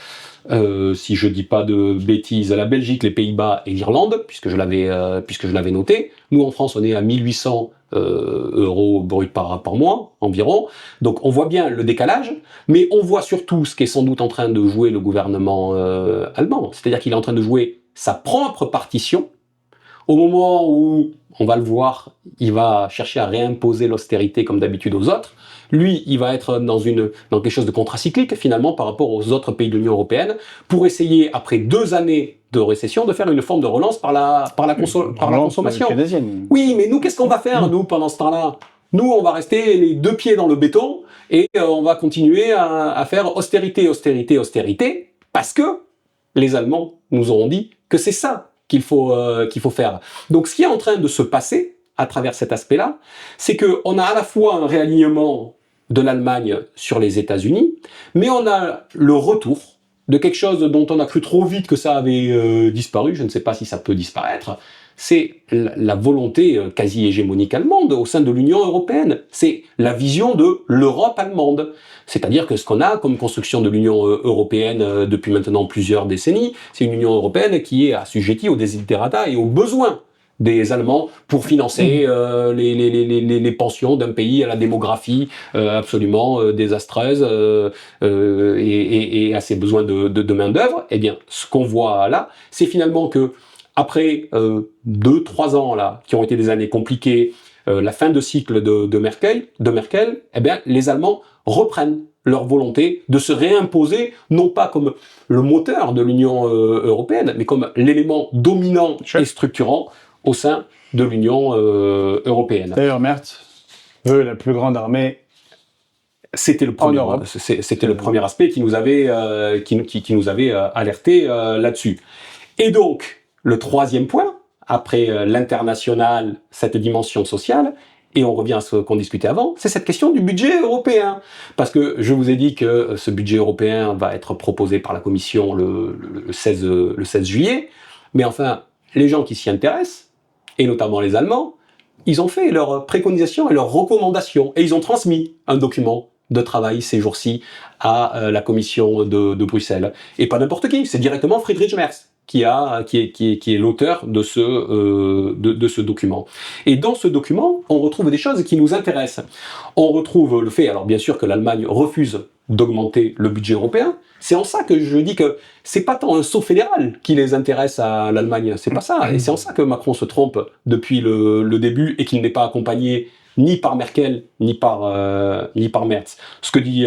si je dis pas de bêtises, la Belgique, les Pays-Bas et l'Irlande, puisque je l'avais noté. Nous, en France, on est à 1800 € brut par mois, environ. Donc, on voit bien le décalage, mais on voit surtout ce qu'est sans doute en train de jouer le gouvernement allemand. C'est-à-dire qu'il est en train de jouer sa propre partition, au moment où, on va le voir, il va chercher à réimposer l'austérité comme d'habitude aux autres. Lui, il va être dans quelque chose de contracyclique, finalement, par rapport aux autres pays de l'Union européenne, pour essayer, après 2 années de récession, de faire une forme de relance par la consommation. Oui, mais nous, qu'est-ce qu'on va faire, nous, pendant ce temps-là? Nous, on va rester les 2 pieds dans le béton, et on va continuer à faire austérité, austérité, austérité, parce que les Allemands nous auront dit que c'est ça qu'il faut faire. Donc, ce qui est en train de se passer, à travers cet aspect-là, c'est qu'on a à la fois un réalignement de l'Allemagne sur les États-Unis, mais on a le retour de quelque chose dont on a cru trop vite que ça avait disparu, je ne sais pas si ça peut disparaître, c'est la volonté quasi hégémonique allemande au sein de l'Union européenne. C'est la vision de l'Europe allemande. C'est-à-dire que ce qu'on a comme construction de l'Union européenne depuis maintenant plusieurs décennies, c'est une Union européenne qui est assujettie aux desiderata et aux besoins des Allemands pour financer les pensions d'un pays à la démographie absolument désastreuse et à ses besoins de main-d'œuvre. Eh bien, ce qu'on voit là, c'est finalement que après 2-3 ans là, qui ont été des années compliquées, la fin de cycle de Merkel, eh bien, les Allemands reprennent leur volonté de se réimposer, non pas comme le moteur de l'Union européenne, mais comme l'élément dominant et structurant au sein de l'Union européenne. D'ailleurs, Merz veut la plus grande armée. C'était le premier aspect qui nous avait alerté là-dessus. Et donc, le troisième point, après l'international, cette dimension sociale, et on revient à ce qu'on discutait avant, c'est cette question du budget européen. Parce que je vous ai dit que ce budget européen va être proposé par la Commission le 16 juillet, mais enfin, les gens qui s'y intéressent, et notamment les Allemands, ils ont fait leurs préconisations et leurs recommandations, et ils ont transmis un document de travail ces jours-ci à la Commission de Bruxelles. Et pas n'importe qui, c'est directement Friedrich Merz qui est l'auteur de ce document. Et dans ce document, on retrouve des choses qui nous intéressent. On retrouve le fait, alors bien sûr que l'Allemagne refuse d'augmenter le budget européen. C'est en ça que je dis que c'est pas tant un saut fédéral qui les intéresse à l'Allemagne, c'est pas ça. Et c'est en ça que Macron se trompe depuis le début et qu'il n'est pas accompagné ni par Merkel, ni par Merz. Ce que dit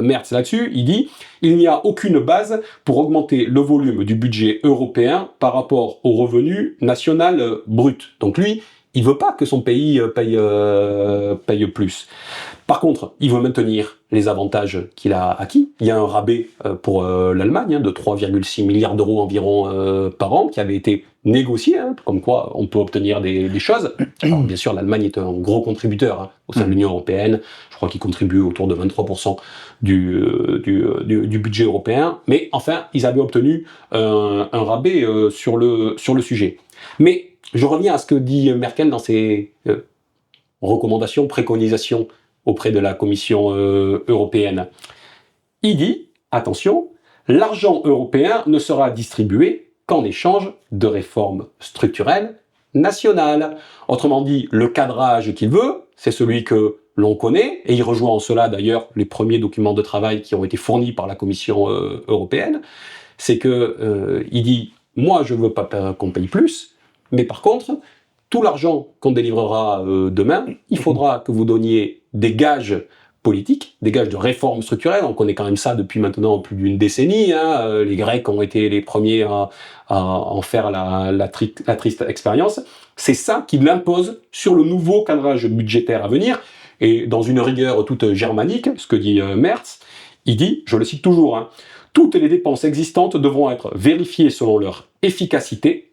Merz là-dessus, il dit « Il n'y a aucune base pour augmenter le volume du budget européen par rapport au revenu national brut. » Donc lui, il veut pas que son pays paye plus. Par contre, il veut maintenir les avantages qu'il a acquis. Il y a un rabais pour l'Allemagne de 3,6 milliards d'euros environ par an qui avait été négocié, comme quoi on peut obtenir des choses. Alors bien sûr, l'Allemagne est un gros contributeur au sein de l'Union européenne. Je crois qu'il contribue autour de 23% du budget européen. Mais enfin, ils avaient obtenu un rabais sur le sujet. Mais je reviens à ce que dit Merkel dans ses recommandations, préconisations auprès de la Commission européenne. Il dit, attention, l'argent européen ne sera distribué qu'en échange de réformes structurelles nationales. Autrement dit, le cadrage qu'il veut, c'est celui que l'on connaît, et il rejoint en cela d'ailleurs les premiers documents de travail qui ont été fournis par la Commission européenne, c'est que il dit « Moi, je veux pas qu'on paye plus, mais par contre, tout l'argent qu'on délivrera demain, il faudra que vous donniez des gages politiques, des gages de réformes structurelles. On connaît quand même ça depuis maintenant plus d'une décennie. Hein. Les Grecs ont été les premiers à en faire la triste expérience. C'est ça qu'il impose sur le nouveau cadrage budgétaire à venir. Et dans une rigueur toute germanique, ce que dit Merz, il dit, je le cite toujours, hein, « Toutes les dépenses existantes devront être vérifiées selon leur efficacité,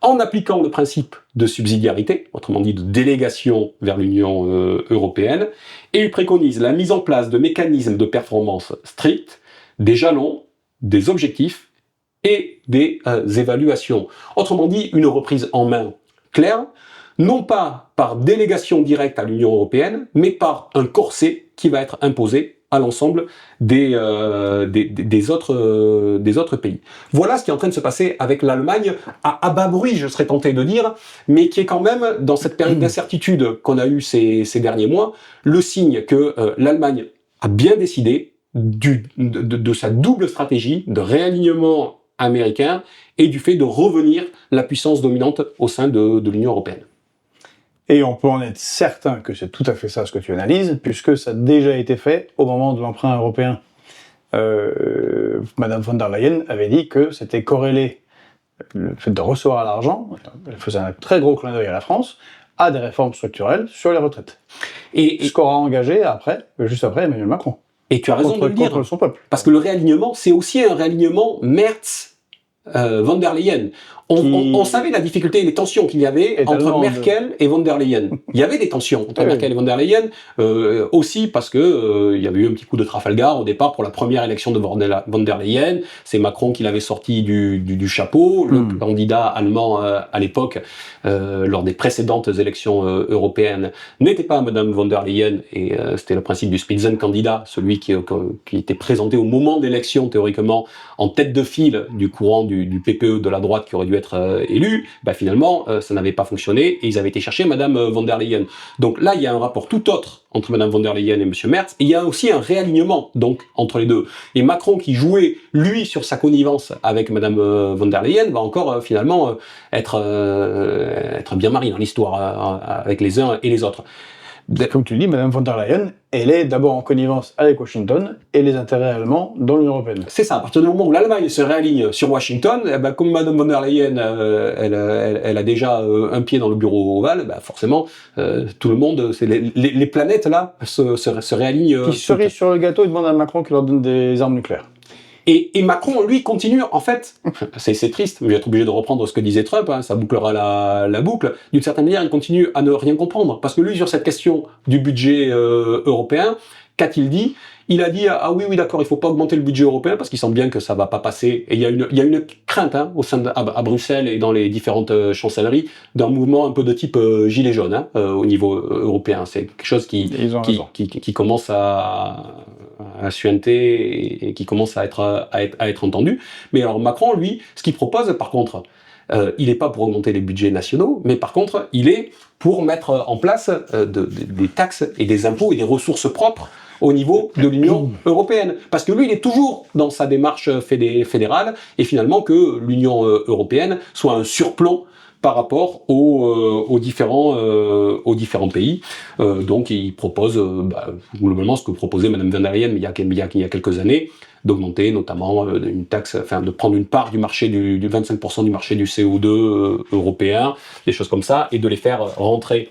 en appliquant le principe de subsidiarité, autrement dit de délégation vers l'Union européenne, et il préconise la mise en place de mécanismes de performance stricts, des jalons, des objectifs et des évaluations. Autrement dit, une reprise en main claire, non pas par délégation directe à l'Union européenne, mais par un corset qui va être imposé à l'ensemble des autres pays. Voilà ce qui est en train de se passer avec l'Allemagne, à bas bruit, je serais tenté de dire, mais qui est quand même, dans cette période d'incertitude qu'on a eue ces derniers mois, le signe que l'Allemagne a bien décidé de sa double stratégie de réalignement américain et du fait de revenir la puissance dominante au sein de l'Union européenne. Et on peut en être certain que c'est tout à fait ça ce que tu analyses, puisque ça a déjà été fait au moment de l'emprunt européen. Madame von der Leyen avait dit que c'était corrélé, le fait de recevoir l'argent, elle faisait un très gros clin d'œil à la France, à des réformes structurelles sur les retraites. Et ce qu'aura engagé juste après Emmanuel Macron. Et tu as raison de le dire, contre son peuple. Parce que le réalignement, c'est aussi un réalignement Merz, von der Leyen. On savait la difficulté et les tensions qu'il y avait entre Merkel et von der Leyen. Il y avait des tensions entre Merkel et von der Leyen, aussi parce que il y avait eu un petit coup de Trafalgar au départ pour la première élection de von der Leyen. C'est Macron qui l'avait sorti du chapeau. Le candidat allemand à l'époque, lors des précédentes élections européennes, n'était pas Madame von der Leyen, et c'était le principe du Spitzenkandidat, celui qui était présenté au moment d'élection théoriquement en tête de file du courant du PPE de la droite qui aurait dû être élu, finalement, ça n'avait pas fonctionné et ils avaient été chercher Madame von der Leyen. Donc là, il y a un rapport tout autre entre Madame von der Leyen et Monsieur Merz, et il y a aussi un réalignement donc entre les deux. Et Macron, qui jouait lui sur sa connivence avec Madame von der Leyen, va encore finalement être bien marié dans l'histoire avec les uns et les autres. Comme tu le dis, Madame von der Leyen, elle est d'abord en connivence avec Washington et les intérêts allemands dans l'Union européenne. C'est ça, à partir du moment où l'Allemagne se réaligne sur Washington, comme Madame von der Leyen, elle a déjà un pied dans le bureau ovale, forcément, tout le monde, les planètes là, se réalignent. Qui cerise sur le gâteau et demande à Macron qu'il leur donne des armes nucléaires. Et Macron, lui, continue, en fait, c'est triste, je vais être obligé de reprendre ce que disait Trump, ça bouclera la boucle, d'une certaine manière, il continue à ne rien comprendre, parce que lui, sur cette question du budget européen, qu'a-t-il dit ? Il a dit, ah oui, d'accord, il faut pas augmenter le budget européen, parce qu'il sent bien que ça va pas passer, et il y a une crainte au sein à Bruxelles et dans les différentes chancelleries, d'un mouvement un peu de type gilet jaune, au niveau européen. C'est quelque chose qui commence à suinter et qui commence à être entendu. Mais alors Macron, lui, ce qu'il propose, par contre, il n'est pas pour augmenter les budgets nationaux, mais par contre, il est pour mettre en place des taxes et des impôts et des ressources propres au niveau de l'Union européenne. Parce que lui, il est toujours dans sa démarche fédérale, et finalement que l'Union européenne soit un surplomb par rapport aux différents pays. Donc il propose globalement ce que proposait Madame von der Leyen il y a quelques années, d'augmenter notamment une taxe, de prendre une part du marché du 25% du marché du CO2 européen, des choses comme ça, et de les faire rentrer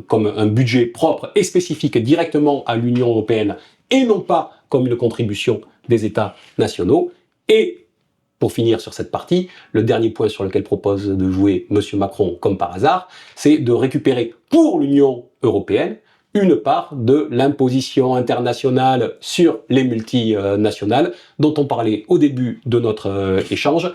comme un budget propre et spécifique directement à l'Union européenne, et non pas comme une contribution des États nationaux. Et pour finir sur cette partie, le dernier point sur lequel propose de jouer M. Macron, comme par hasard, c'est de récupérer pour l'Union européenne une part de l'imposition internationale sur les multinationales, dont on parlait au début de notre échange,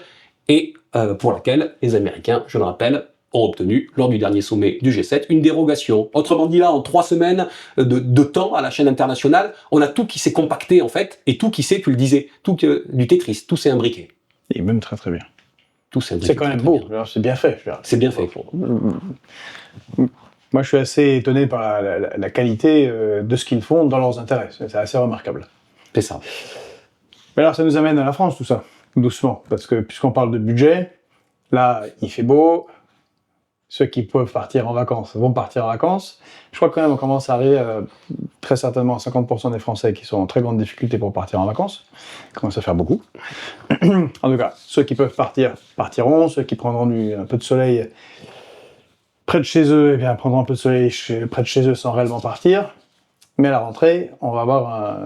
et pour laquelle les Américains, je le rappelle, ont obtenu, lors du dernier sommet du G7, une dérogation. Autrement dit, là, en 3 semaines de temps à la chaîne internationale, on a tout qui s'est compacté, en fait, et tout qui s'est, tu le disais, tout du Tetris, tout s'est imbriqué. Et même très très bien. Tout s'est imbriqué. C'est quand même beau, c'est bien fait. C'est bien fait. Moi, je suis assez étonné par la qualité de ce qu'ils font dans leurs intérêts. C'est assez remarquable. C'est ça. Mais alors ça nous amène à la France tout ça, doucement, parce que puisqu'on parle de budget, là il fait beau, ceux qui peuvent partir en vacances vont partir en vacances. Je crois quand même qu'on commence à arriver très certainement à 50% des Français qui sont en très grande difficulté pour partir en vacances. Ça commence à faire beaucoup. En tout cas, ceux qui peuvent partir, partiront. Ceux qui prendront un peu de soleil près de chez eux, eh bien, prendront un peu de soleil près de chez eux sans réellement partir. Mais à la rentrée, on va voir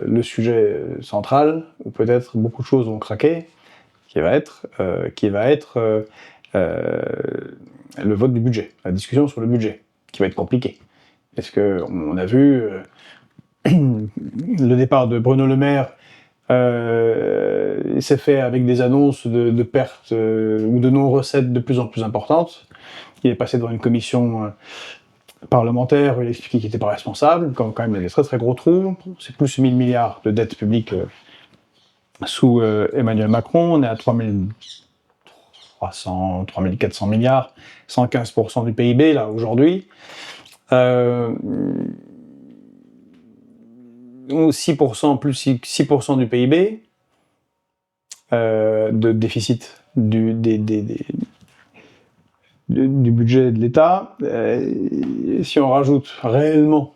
le sujet central, où peut-être beaucoup de choses vont craquer, qui va être le vote du budget, la discussion sur le budget, qui va être compliqué. Parce que on a vu le départ de Bruno Le Maire s'est fait avec des annonces de pertes ou de non-recettes de plus en plus importantes. Il est passé devant une commission parlementaire où il a expliqué qu'il n'était pas responsable, quand même il y a des très très gros trous. C'est plus 1000 milliards de dettes publiques sous Emmanuel Macron. On est à 3300, 3400 milliards, 115% du PIB là aujourd'hui. 6% plus 6% du PIB de déficit du budget de l'État. Si on rajoute réellement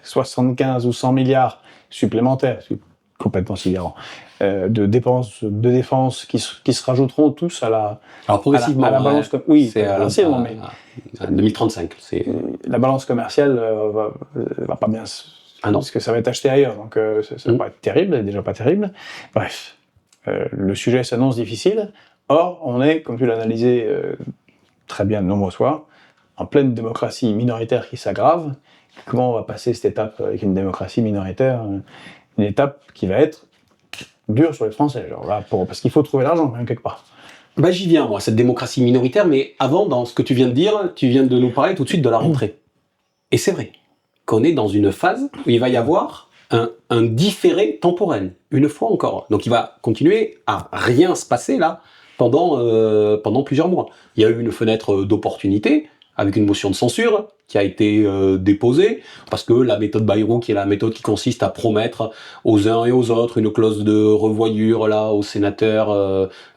75 ou 100 milliards supplémentaires, c'est complètement sidérant, de dépenses de défense qui se rajouteront tous à la balance. Oui, c'est à 2035. La balance commerciale va pas bien. Ah non. Parce que ça va être acheté ailleurs, donc ça va être terrible, c'est déjà pas terrible. Bref, le sujet s'annonce difficile. Or, on est, comme tu l'as analysé très bien de nombreuses fois, en pleine démocratie minoritaire qui s'aggrave. Comment on va passer cette étape avec une démocratie minoritaire, une étape qui va être dure sur les Français, genre là, parce qu'il faut trouver l'argent quand même quelque part. Bah, j'y viens, moi, cette démocratie minoritaire, mais avant, dans ce que tu viens de dire, tu viens de nous parler tout de suite de la rentrée. Et c'est vrai qu'on est dans une phase où il va y avoir un différé temporel, une fois encore. Donc il va continuer à rien se passer là pendant plusieurs mois. Il y a eu une fenêtre d'opportunité avec une motion de censure qui a été déposée, parce que la méthode Bayrou, qui est la méthode qui consiste à promettre aux uns et aux autres une clause de revoyure là aux sénateurs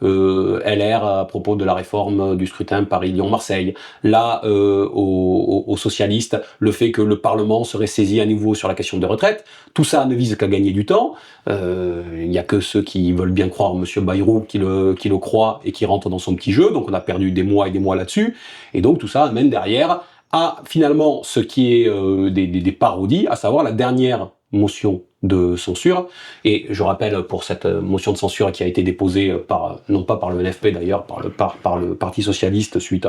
LR à propos de la réforme du scrutin Paris-Lyon-Marseille, là aux socialistes le fait que le Parlement serait saisi à nouveau sur la question de retraite, tout ça ne vise qu'à gagner du temps. Il n'y a que ceux qui veulent bien croire Monsieur Bayrou qui le croient et qui rentrent dans son petit jeu, donc on a perdu des mois et des mois là-dessus, et donc tout ça amène derrière à finalement ce qui est des parodies, à savoir la dernière motion de censure. Et je rappelle pour cette motion de censure qui a été déposée non pas par le NFP d'ailleurs, par le Parti Socialiste suite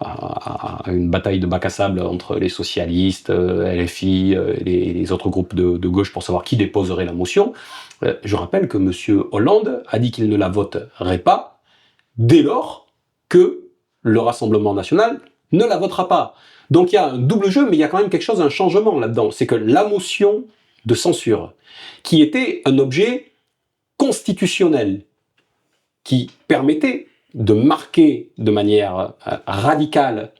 à une bataille de bac à sable entre les socialistes, LFI et les autres groupes de gauche pour savoir qui déposerait la motion. Je rappelle que M. Hollande a dit qu'il ne la voterait pas dès lors que le Rassemblement national ne la votera pas. Donc il y a un double jeu, mais il y a quand même quelque chose, un changement là-dedans. C'est que la motion de censure, qui était un objet constitutionnel, qui permettait de marquer de manière radicale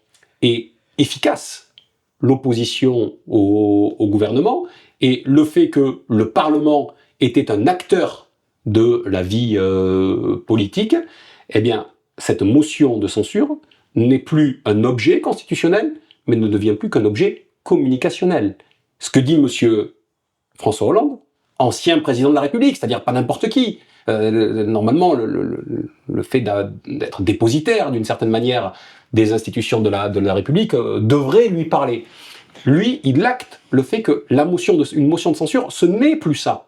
et efficace l'opposition au gouvernement, et le fait que le Parlement était un acteur de la vie politique, eh bien, cette motion de censure n'est plus un objet constitutionnel, mais ne devient plus qu'un objet communicationnel. Ce que dit monsieur François Hollande, ancien président de la République, c'est-à-dire pas n'importe qui. Normalement, le fait d'être dépositaire, d'une certaine manière, des institutions de la République devrait lui parler. Lui, il acte le fait que une motion de censure, ce n'est plus ça.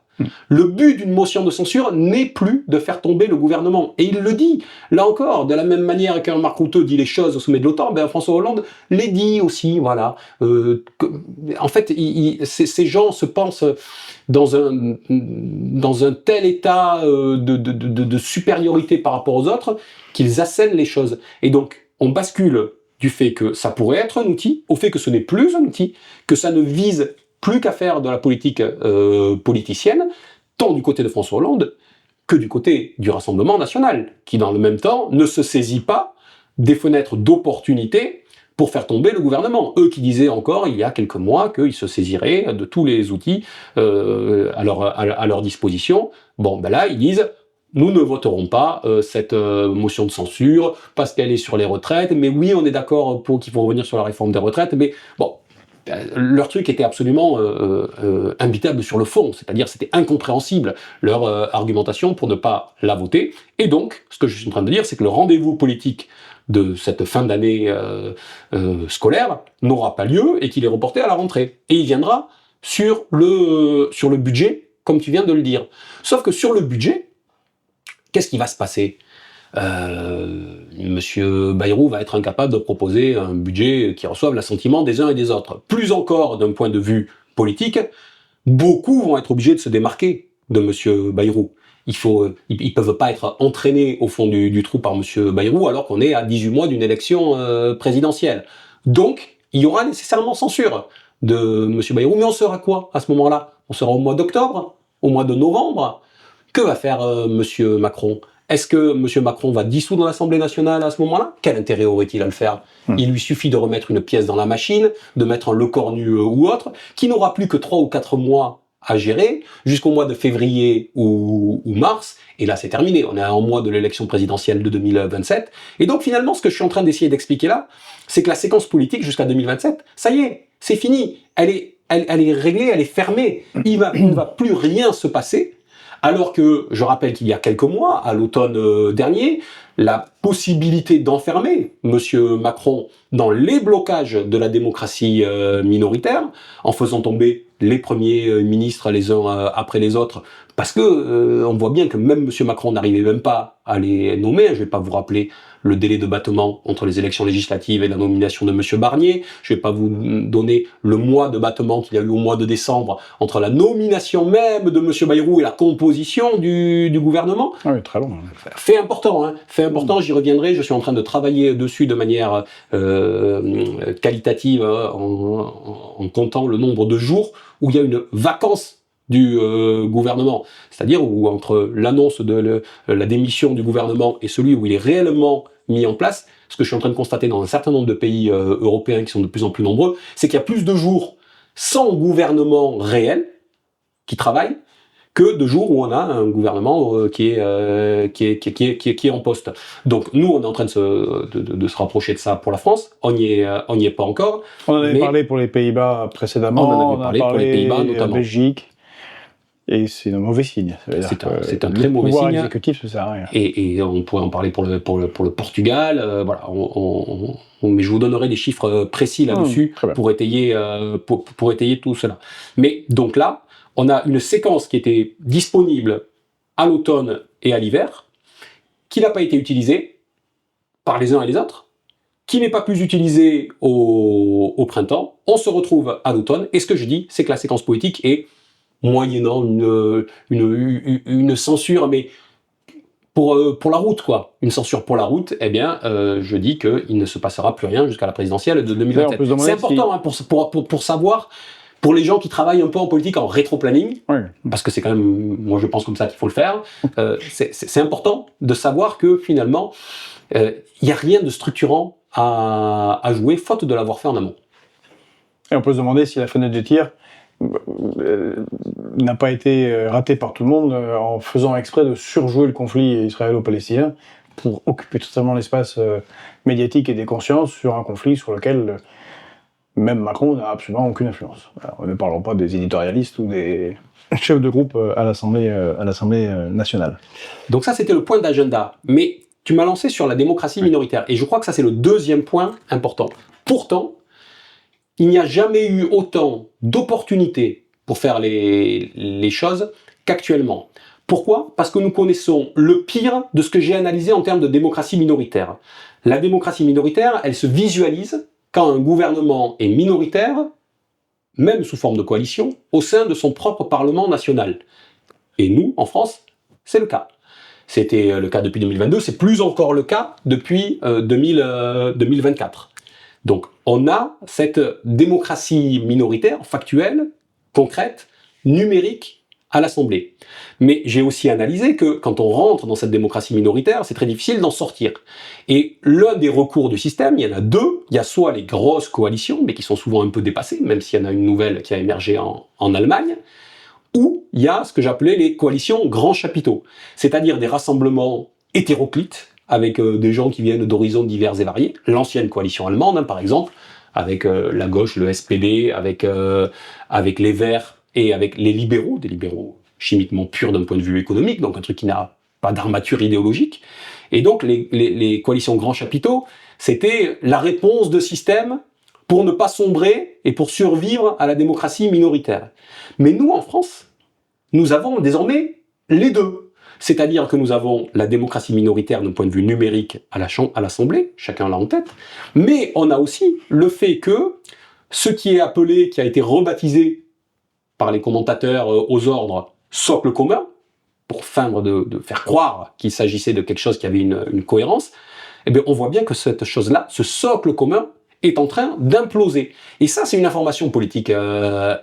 Le but d'une motion de censure n'est plus de faire tomber le gouvernement. Et il le dit, là encore, de la même manière qu'un Marc Rutte dit les choses au sommet de l'OTAN, ben François Hollande les dit aussi, voilà. En fait, ces gens se pensent dans un tel état de supériorité par rapport aux autres qu'ils assènent les choses. Et donc, on bascule du fait que ça pourrait être un outil, au fait que ce n'est plus un outil, que ça ne vise plus qu'à faire de la politique politicienne, tant du côté de François Hollande que du côté du Rassemblement national, qui dans le même temps ne se saisit pas des fenêtres d'opportunité pour faire tomber le gouvernement. Eux qui disaient encore, il y a quelques mois, qu'ils se saisiraient de tous les outils à leur disposition. Bon, ben là, ils disent, nous ne voterons pas cette motion de censure parce qu'elle est sur les retraites, mais oui, on est d'accord pour qu'il faut revenir sur la réforme des retraites, mais bon, leur truc était absolument imbitable sur le fond, c'est-à-dire c'était incompréhensible leur argumentation pour ne pas la voter. Et donc, ce que je suis en train de dire, c'est que le rendez-vous politique de cette fin d'année scolaire n'aura pas lieu et qu'il est reporté à la rentrée. Et il viendra sur le budget, comme tu viens de le dire. Sauf que sur le budget, qu'est-ce qui va se passer ? Monsieur Bayrou va être incapable de proposer un budget qui reçoive l'assentiment des uns et des autres. Plus encore, d'un point de vue politique, beaucoup vont être obligés de se démarquer de Monsieur Bayrou. Ils peuvent pas être entraînés au fond du trou par Monsieur Bayrou alors qu'on est à 18 mois d'une élection présidentielle. Donc, il y aura nécessairement censure de Monsieur Bayrou. Mais on sera quoi à ce moment-là ? On sera au mois d'octobre ? Au mois de novembre ? Que va faire Monsieur Macron ? Est-ce que M. Macron va dissoudre l'Assemblée nationale à ce moment-là ? Quel intérêt aurait-il à le faire ? Il lui suffit de remettre une pièce dans la machine, de mettre un Lecornu ou autre, qui n'aura plus que 3 ou 4 mois à gérer, jusqu'au mois de février ou mars, et là c'est terminé, on est à un mois de l'élection présidentielle de 2027, et donc finalement ce que je suis en train d'essayer d'expliquer là, c'est que la séquence politique jusqu'à 2027, ça y est, c'est fini, elle est réglée, elle est fermée, il ne va plus rien se passer. Alors que, je rappelle qu'il y a quelques mois, à l'automne dernier, la possibilité d'enfermer Monsieur Macron dans les blocages de la démocratie minoritaire, en faisant tomber les premiers ministres les uns après les autres, parce que on voit bien que même Monsieur Macron n'arrivait même pas à les nommer. Je ne vais pas vous rappeler le délai de battement entre les élections législatives et la nomination de Monsieur Barnier. Je ne vais pas vous donner le mois de battement qu'il y a eu au mois de décembre entre la nomination même de Monsieur Bayrou et la composition du gouvernement. Ah oui, très long. Fait important, hein. Fait important, j'y reviendrai. Je suis en train de travailler dessus de manière qualitative en comptant le nombre de jours où il y a une vacance du gouvernement, c'est-à-dire où entre l'annonce de la démission du gouvernement et celui où il est réellement mis en place, ce que je suis en train de constater dans un certain nombre de pays européens qui sont de plus en plus nombreux, c'est qu'il y a plus de jours sans gouvernement réel qui travaille que de jours où on a un gouvernement qui est en poste. Donc nous, on est en train de se rapprocher de ça pour la France. On n'y est pas encore. On en avait parlé pour les Pays-Bas précédemment. On en avait parlé pour les Pays-Bas notamment. Belgique. Et c'est un mauvais signe. C'est un très mauvais signe. Le pouvoir exécutif, ça sert à rien. Et on pourrait en parler pour le Portugal. Voilà. Mais je vous donnerai des chiffres précis là-dessus pour étayer tout cela. Mais donc là, on a une séquence qui était disponible à l'automne et à l'hiver, qui n'a pas été utilisée par les uns et les autres, qui n'est pas plus utilisée au printemps. On se retrouve à l'automne. Et ce que je dis, c'est que la séquence politique est moyennant une censure, mais pour la route, quoi. Une censure pour la route, eh bien, je dis qu'il ne se passera plus rien jusqu'à la présidentielle de 2027. C'est important hein, pour savoir, pour les gens qui travaillent un peu en politique en rétro-planning, parce que c'est quand même, moi je pense comme ça qu'il faut le faire, c'est important de savoir que finalement, il n'y a rien de structurant à jouer, faute de l'avoir fait en amont. Et on peut se demander si la fenêtre de tir n'a pas été ratée par tout le monde en faisant exprès de surjouer le conflit israélo-palestinien pour occuper totalement l'espace médiatique et des consciences sur un conflit sur lequel même Macron n'a absolument aucune influence. Alors, ne parlons pas des éditorialistes ou des chefs de groupe à l'Assemblée nationale. Donc ça, c'était le point d'agenda. Mais tu m'as lancé sur la démocratie minoritaire. Et je crois que ça, c'est le deuxième point important. Pourtant, il n'y a jamais eu autant d'opportunités pour faire les choses qu'actuellement. Pourquoi ? Parce que nous connaissons le pire de ce que j'ai analysé en termes de démocratie minoritaire. La démocratie minoritaire, elle se visualise quand un gouvernement est minoritaire, même sous forme de coalition, au sein de son propre Parlement national. Et nous, en France, c'est le cas. C'était le cas depuis 2022, c'est plus encore le cas depuis 2024. Donc, on a cette démocratie minoritaire, factuelle, concrète, numérique, à l'Assemblée. Mais j'ai aussi analysé que quand on rentre dans cette démocratie minoritaire, c'est très difficile d'en sortir. Et l'un des recours du système, il y en a deux. Il y a soit les grosses coalitions, mais qui sont souvent un peu dépassées, même s'il y en a une nouvelle qui a émergé en Allemagne, ou il y a ce que j'appelais les coalitions grands chapiteaux, c'est-à-dire des rassemblements hétéroclites, avec des gens qui viennent d'horizons divers et variés. L'ancienne coalition allemande, par exemple, avec la gauche, le SPD, avec les Verts et avec les libéraux, des libéraux chimiquement purs d'un point de vue économique, donc un truc qui n'a pas d'armature idéologique. Et donc les coalitions grands chapiteaux, c'était la réponse de système pour ne pas sombrer et pour survivre à la démocratie minoritaire. Mais nous, en France, nous avons désormais les deux. C'est-à-dire que nous avons la démocratie minoritaire d'un point de vue numérique à l'Assemblée, chacun l'a en tête, mais on a aussi le fait que ce qui est appelé, qui a été rebaptisé par les commentateurs aux ordres, socle commun, pour feindre de faire croire qu'il s'agissait de quelque chose qui avait une cohérence, eh bien on voit bien que cette chose-là, ce socle commun, est en train d'imploser. Et ça, c'est une information politique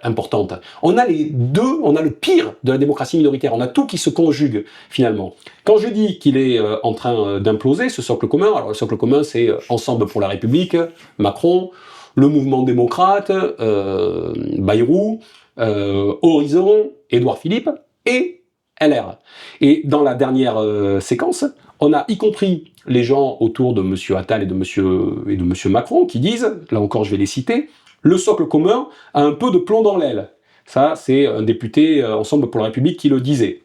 importante. On a les deux, on a le pire de la démocratie minoritaire, on a tout qui se conjugue, finalement. Quand je dis qu'il est en train d'imploser, ce socle commun, alors le socle commun, c'est Ensemble pour la République, Macron, le mouvement démocrate, Bayrou, Horizon, Édouard Philippe, et LR. Et dans la dernière séquence, on a y compris les gens autour de M. Attal et de M. Macron qui disent, là encore je vais les citer, le socle commun a un peu de plomb dans l'aile. Ça, c'est un député Ensemble pour la République qui le disait.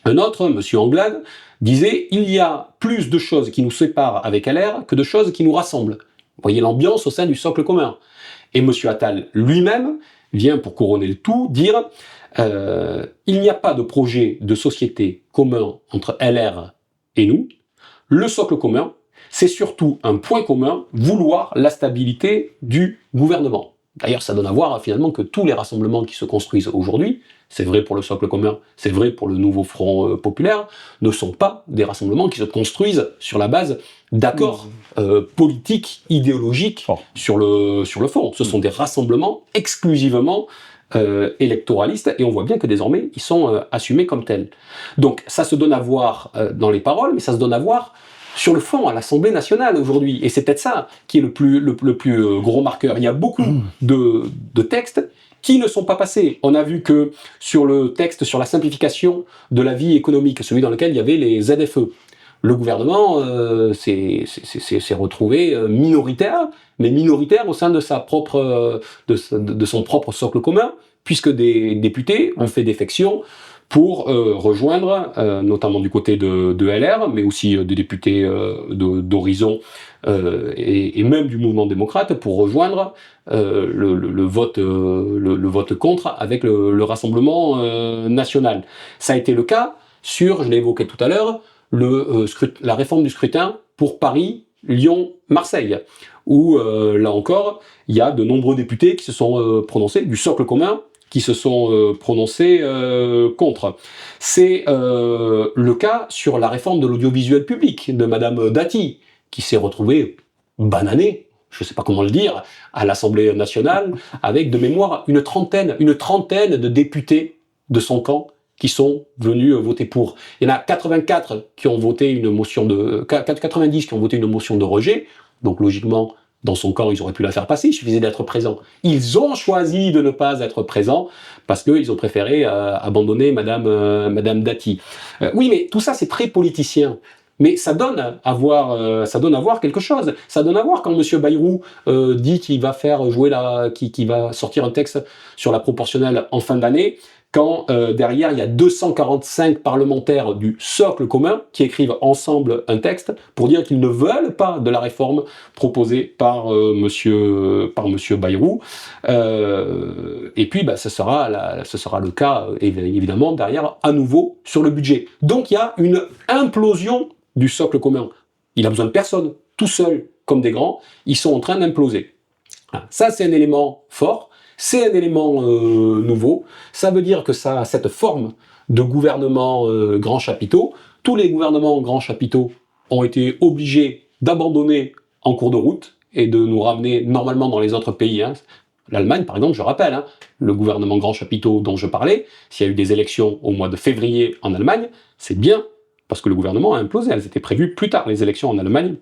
Un autre, M. Anglade, disait il y a plus de choses qui nous séparent avec LR que de choses qui nous rassemblent. Vous voyez l'ambiance au sein du socle commun. Et M. Attal lui-même vient, pour couronner le tout, dire il n'y a pas de projet de société commun entre LR et nous. Le socle commun, c'est surtout un point commun, vouloir la stabilité du gouvernement. D'ailleurs, ça donne à voir finalement que tous les rassemblements qui se construisent aujourd'hui, c'est vrai pour le socle commun, c'est vrai pour le nouveau Front populaire, ne sont pas des rassemblements qui se construisent sur la base d'accords politiques, idéologiques sur le fond. Ce sont des rassemblements exclusivement électoralistes, et on voit bien que désormais, ils sont assumés comme tels. Donc, ça se donne à voir dans les paroles, mais ça se donne à voir sur le fond, à l'Assemblée nationale aujourd'hui. Et c'est peut-être ça qui est le plus gros marqueur. Il y a beaucoup de textes qui ne sont pas passés. On a vu que sur le texte sur la simplification de la vie économique, celui dans lequel il y avait les ZFE, le gouvernement s'est retrouvé minoritaire, mais minoritaire au sein de sa propre, de son propre socle commun, puisque des députés ont fait défection pour rejoindre, notamment du côté de LR, mais aussi des députés d'Horizon et même du mouvement démocrate, pour rejoindre le vote contre avec le Rassemblement national. Ça a été le cas sur, je l'ai évoqué tout à l'heure, la réforme du scrutin pour Paris, Lyon, Marseille, où là encore, il y a de nombreux députés qui se sont prononcés, du socle commun, qui se sont prononcés contre. C'est le cas sur la réforme de l'audiovisuel public de Madame Dati, qui s'est retrouvée bananée, je ne sais pas comment le dire, à l'Assemblée nationale, avec de mémoire une trentaine de députés de son camp qui sont venus voter pour. Il y en a 84 qui ont voté une motion 90 qui ont voté une motion de rejet, donc logiquement, dans son camp, ils auraient pu la faire passer, il suffisait d'être présent. Ils ont choisi de ne pas être présents parce qu'ils ont préféré abandonner Madame Dati. Oui, mais tout ça, c'est très politicien. Mais ça donne à voir quelque chose. Ça donne à voir quand M. Bayrou dit qu'il va faire jouer qu'il va sortir un texte sur la proportionnelle en fin d'année, quand derrière il y a 245 parlementaires du socle commun qui écrivent ensemble un texte pour dire qu'ils ne veulent pas de la réforme proposée par monsieur Bayrou. Et puis ce sera le cas évidemment derrière à nouveau sur le budget. Donc il y a une implosion du socle commun. Il a besoin de personne, tout seul comme des grands, ils sont en train d'imploser. Ça c'est un élément fort. C'est un élément nouveau. Ça veut dire que ça a cette forme de gouvernement grand chapiteau. Tous les gouvernements grands chapiteaux ont été obligés d'abandonner en cours de route et de nous ramener normalement dans les autres pays. L'Allemagne, par exemple, je rappelle, hein, le gouvernement grand chapiteau dont je parlais, s'il y a eu des élections au mois de février en Allemagne, c'est bien parce que le gouvernement a implosé. Elles étaient prévues plus tard, les élections en Allemagne,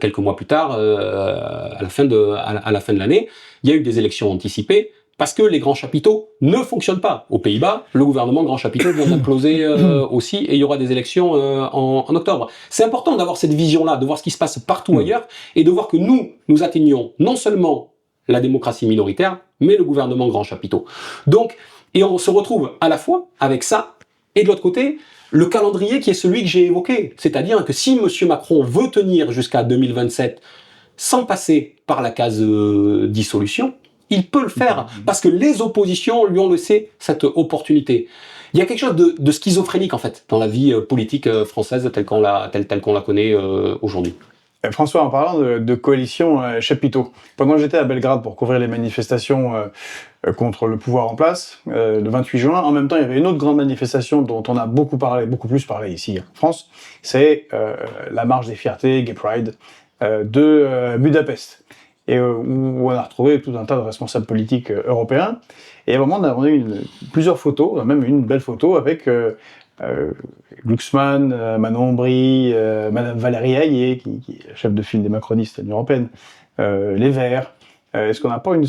quelques mois plus tard, à la fin de l'année. Il y a eu des élections anticipées parce que les grands chapiteaux ne fonctionnent pas. Aux Pays-Bas, le gouvernement grand chapiteau vient d'imploser aussi, et il y aura des élections en octobre. C'est important d'avoir cette vision-là, de voir ce qui se passe partout ailleurs, et de voir que nous atteignons non seulement la démocratie minoritaire, mais le gouvernement grand chapiteau. Donc, et on se retrouve à la fois avec ça, et de l'autre côté, le calendrier qui est celui que j'ai évoqué. C'est-à-dire que si M. Macron veut tenir jusqu'à 2027 sans passer par la case dissolution, il peut le faire, parce que les oppositions lui ont laissé cette opportunité. Il y a quelque chose de schizophrénique, en fait, dans la vie politique française telle qu'on la connaît aujourd'hui. François, en parlant de coalition chapiteau, pendant que j'étais à Belgrade pour couvrir les manifestations contre le pouvoir en place, le 28 juin, en même temps, il y avait une autre grande manifestation dont on a beaucoup plus parlé ici en France, c'est la marche des fiertés, Gay Pride, de Budapest, et où on a retrouvé tout un tas de responsables politiques européens. Et à un moment, on a eu plusieurs photos, même une belle photo avec Glucksmann, Manon Ombry, Madame Valérie Hayé, qui est chef de file des macronistes à l'Union européenne, les Verts. Est-ce qu'on n'a pas une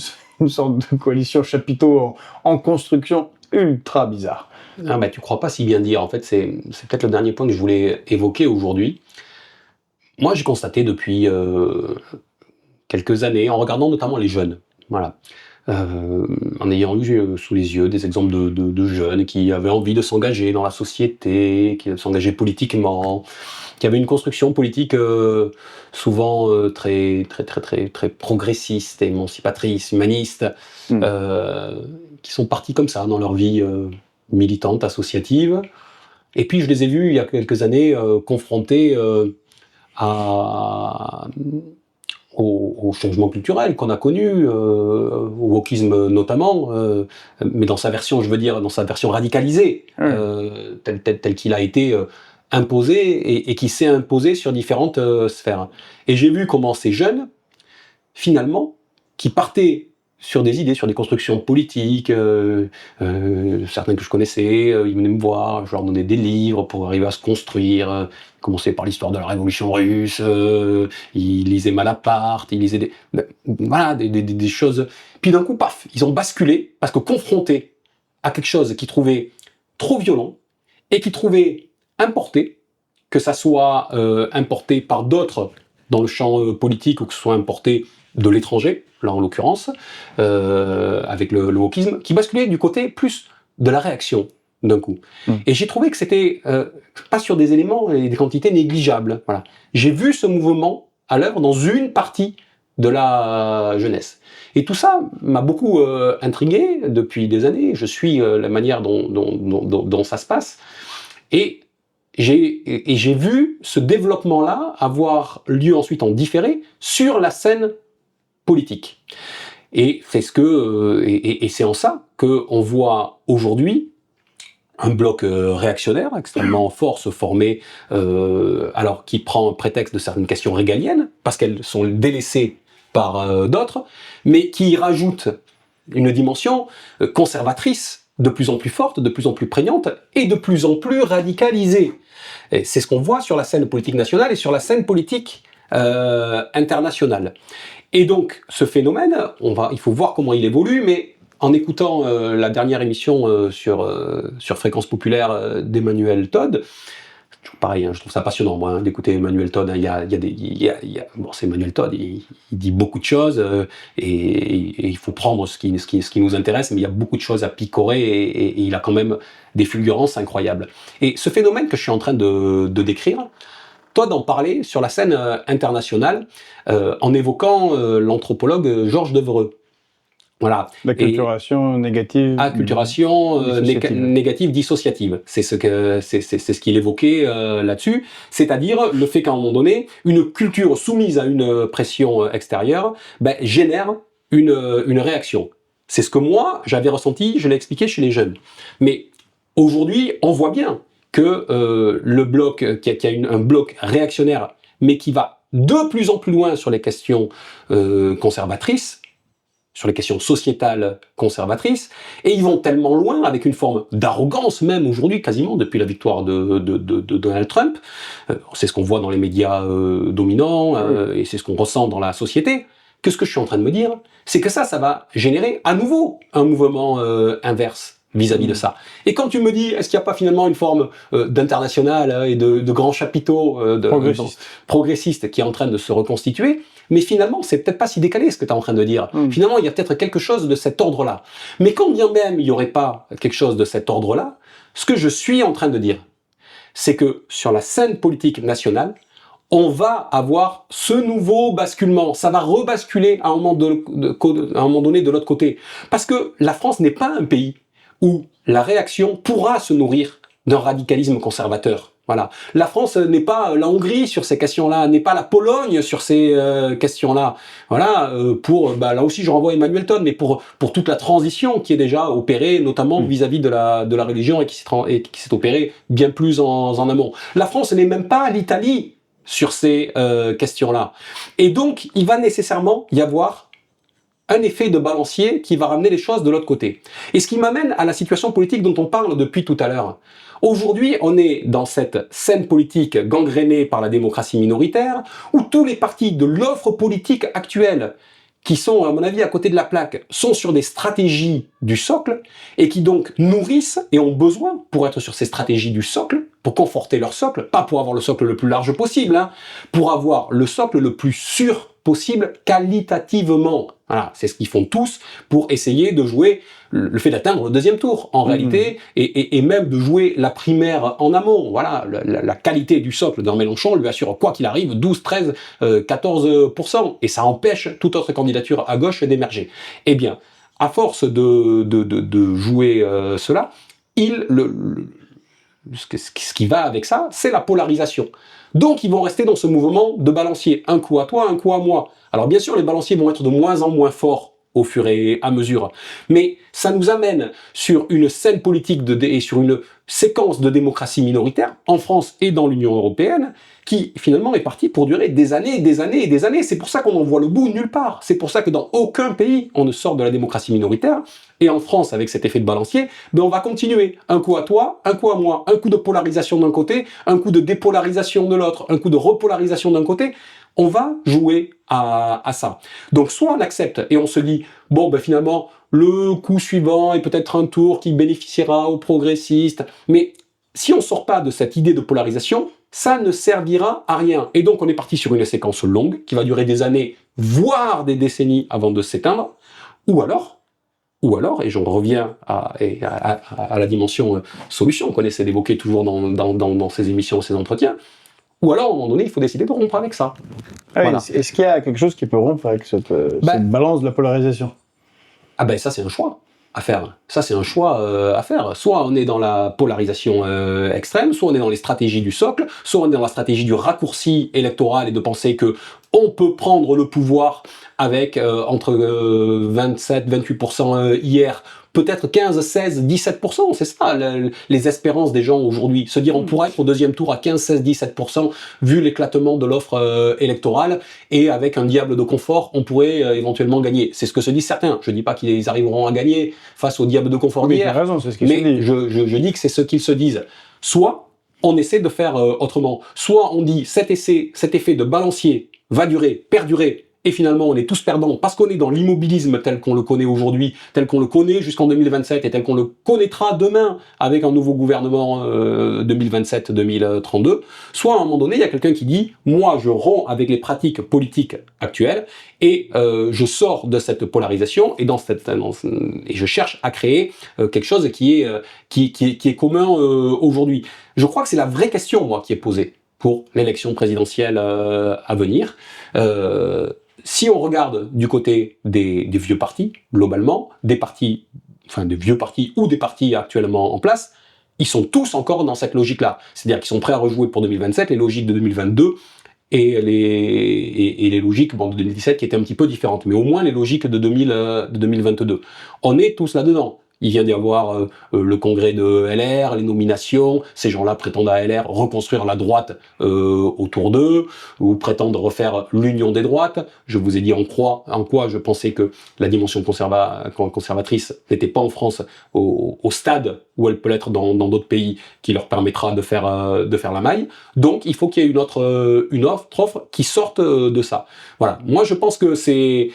sorte de coalition chapiteau en construction ultra bizarre? Ah bah, tu crois pas si bien dire. En fait, c'est peut-être le dernier point que je voulais évoquer aujourd'hui. Moi, j'ai constaté depuis quelques années, en regardant notamment les jeunes, voilà, en ayant eu sous les yeux des exemples de jeunes qui avaient envie de s'engager dans la société, qui s'engager politiquement, qui avaient une construction politique souvent très progressiste, émancipatrice, humaniste, qui sont partis comme ça dans leur vie militante, associative. Et puis je les ai vus il y a quelques années confrontés au changement culturel qu'on a connu, au wokisme notamment, mais dans sa version, je veux dire, dans sa version radicalisée, tel qu'il a été imposé et qui s'est imposé sur différentes sphères. Et j'ai vu comment ces jeunes, finalement, qui partaient sur des idées, sur des constructions politiques, certains que je connaissais, ils venaient me voir, je leur donnais des livres pour arriver à se construire, commencer par l'histoire de la Révolution russe, ils lisaient Malaparte, ils lisaient des choses. Puis d'un coup, paf, ils ont basculé, parce que confrontés à quelque chose qu'ils trouvaient trop violent, et qu'ils trouvaient importé, que ça soit importé par d'autres dans le champ politique, ou que ce soit importé de l'étranger, là en l'occurrence, avec le wokisme, qui basculait du côté plus de la réaction d'un coup. Et j'ai trouvé que c'était pas sur des éléments et des quantités négligeables. Voilà. J'ai vu ce mouvement à l'œuvre dans une partie de la jeunesse. Et tout ça m'a beaucoup intrigué depuis des années. Je suis la manière dont ça se passe. Et j'ai vu ce développement-là avoir lieu ensuite en différé sur la scène politique. Et c'est c'est en ça qu'on voit aujourd'hui un bloc réactionnaire extrêmement fort se former, alors qui prend prétexte de certaines questions régaliennes, parce qu'elles sont délaissées par d'autres, mais qui rajoute une dimension conservatrice de plus en plus forte, de plus en plus prégnante, et de plus en plus radicalisée. Et c'est ce qu'on voit sur la scène politique nationale et sur la scène politique internationale. Et donc, ce phénomène, il faut voir comment il évolue, mais en écoutant la dernière émission sur Fréquence Populaire d'Emmanuel Todd, pareil, hein, je trouve ça passionnant, moi, d'écouter Emmanuel Todd. Hein, bon, c'est Emmanuel Todd, il dit beaucoup de choses, et il faut prendre ce qui nous intéresse, mais il y a beaucoup de choses à picorer, et il a quand même des fulgurances incroyables. Et ce phénomène que je suis en train de décrire, Todd en parlait sur la scène internationale en évoquant l'anthropologue Georges Devereux. Voilà. L'acculturation négative. Acculturation négative dissociative. C'est ce qu'il évoquait là-dessus. C'est-à-dire le fait qu'à un moment donné, une culture soumise à une pression extérieure génère une réaction. C'est ce que moi, j'avais ressenti, je l'ai expliqué chez les jeunes. Mais aujourd'hui, on voit bien que le bloc, qu'il y a un bloc réactionnaire, mais qui va de plus en plus loin sur les questions conservatrices, sur les questions sociétales conservatrices, et ils vont tellement loin, avec une forme d'arrogance même aujourd'hui, quasiment depuis la victoire de Donald Trump, c'est ce qu'on voit dans les médias dominants, et c'est ce qu'on ressent dans la société, que ce que je suis en train de me dire, c'est que ça va générer à nouveau un mouvement inverse vis-à-vis de ça. Et quand tu me dis, est-ce qu'il n'y a pas finalement une forme d'international et de grands chapiteaux progressistes qui est en train de se reconstituer, mais finalement, c'est peut-être pas si décalé ce que tu es en train de dire. Finalement, il y a peut-être quelque chose de cet ordre-là. Mais quand bien même il n'y aurait pas quelque chose de cet ordre-là, ce que je suis en train de dire, c'est que sur la scène politique nationale, on va avoir ce nouveau basculement. Ça va rebasculer à un moment donné de l'autre côté. Parce que la France n'est pas un pays où la réaction pourra se nourrir d'un radicalisme conservateur. Voilà. La France n'est pas la Hongrie sur ces questions-là, n'est pas la Pologne sur ces questions-là. Voilà. Là aussi, je renvoie Emmanuel Ton, mais pour toute la transition qui est déjà opérée, notamment vis-à-vis de la religion et qui s'est opérée bien plus en amont. La France n'est même pas l'Italie sur ces questions-là. Et donc, il va nécessairement y avoir un effet de balancier qui va ramener les choses de l'autre côté. Et ce qui m'amène à la situation politique dont on parle depuis tout à l'heure. Aujourd'hui, on est dans cette scène politique gangrénée par la démocratie minoritaire, où tous les partis de l'offre politique actuelle, qui sont, à mon avis, à côté de la plaque, sont sur des stratégies du socle, et qui donc nourrissent et ont besoin, pour être sur ces stratégies du socle, pour conforter leur socle, pas pour avoir le socle le plus large possible, pour avoir le socle le plus sûr possible qualitativement. Voilà, c'est ce qu'ils font tous pour essayer de jouer le fait d'atteindre le deuxième tour, en réalité, et même de jouer la primaire en amont. Voilà, la qualité du socle d'un Mélenchon lui assure, quoi qu'il arrive, 12, 13, 14%, et ça empêche toute autre candidature à gauche d'émerger. Eh bien, à force de jouer cela, ce qui va avec ça, c'est la polarisation. Donc ils vont rester dans ce mouvement de balancier, un coup à toi, un coup à moi. Alors bien sûr, les balanciers vont être de moins en moins forts au fur et à mesure, mais ça nous amène sur une scène politique et sur une séquence de démocratie minoritaire, en France et dans l'Union européenne, qui finalement est partie pour durer des années, des années et des années. C'est pour ça qu'on en voit le bout nulle part. C'est pour ça que dans aucun pays, on ne sort de la démocratie minoritaire. Et en France, avec cet effet de balancier, on va continuer. Un coup à toi, un coup à moi. Un coup de polarisation d'un côté, un coup de dépolarisation de l'autre, un coup de repolarisation d'un côté. On va jouer à ça. Donc soit on accepte et on se dit, finalement, le coup suivant est peut-être un tour qui bénéficiera aux progressistes. Mais si on ne sort pas de cette idée de polarisation, ça ne servira à rien. Et donc on est parti sur une séquence longue qui va durer des années, voire des décennies avant de s'éteindre. Ou alors, et j'en reviens à la dimension solution qu'on essaie d'évoquer toujours dans ces émissions, ces entretiens, ou alors, à un moment donné, il faut décider de rompre avec ça. Voilà. Est-ce qu'il y a quelque chose qui peut rompre avec cette balance de la polarisation ? Ça, c'est un choix à faire. Ça, c'est un choix à faire. Soit on est dans la polarisation extrême, soit on est dans les stratégies du socle, soit on est dans la stratégie du raccourci électoral et de penser que on peut prendre le pouvoir avec entre 27-28% hier, peut-être 15, 16, 17%, c'est ça les espérances des gens aujourd'hui. Se dire on pourrait être au deuxième tour à 15, 16, 17%, vu l'éclatement de l'offre électorale, et avec un diable de confort, on pourrait éventuellement gagner. C'est ce que se disent certains. Je dis pas qu'ils arriveront à gagner face au diable de confort d'hier, mais je dis que c'est ce qu'ils se disent. Soit on essaie de faire autrement, soit on dit cet effet de balancier va perdurer, et finalement on est tous perdants parce qu'on est dans l'immobilisme tel qu'on le connaît aujourd'hui, tel qu'on le connaît jusqu'en 2027 et tel qu'on le connaîtra demain avec un nouveau gouvernement 2027-2032, soit à un moment donné il y a quelqu'un qui dit moi je romps avec les pratiques politiques actuelles et je sors de cette polarisation et et je cherche à créer quelque chose qui est commun aujourd'hui. Je crois que c'est la vraie question moi qui est posée pour l'élection présidentielle à venir. Si on regarde du côté des vieux partis, globalement, des vieux partis ou des partis actuellement en place, ils sont tous encore dans cette logique-là. C'est-à-dire qu'ils sont prêts à rejouer pour 2027 les logiques de 2022 et les logiques de 2017 qui étaient un petit peu différentes, mais au moins les logiques de 2022. On est tous là-dedans. il vient d'y avoir le congrès de LR, les nominations, ces gens-là prétendent à LR reconstruire la droite autour d'eux, ou prétendent refaire l'union des droites. Je vous ai dit en quoi je pensais que la dimension conservatrice n'était pas en France au stade où elle peut l'être dans d'autres pays, qui leur permettra de faire la maille. Donc il faut qu'il y ait une autre offre qui sorte de ça. Voilà. Moi je pense que c'est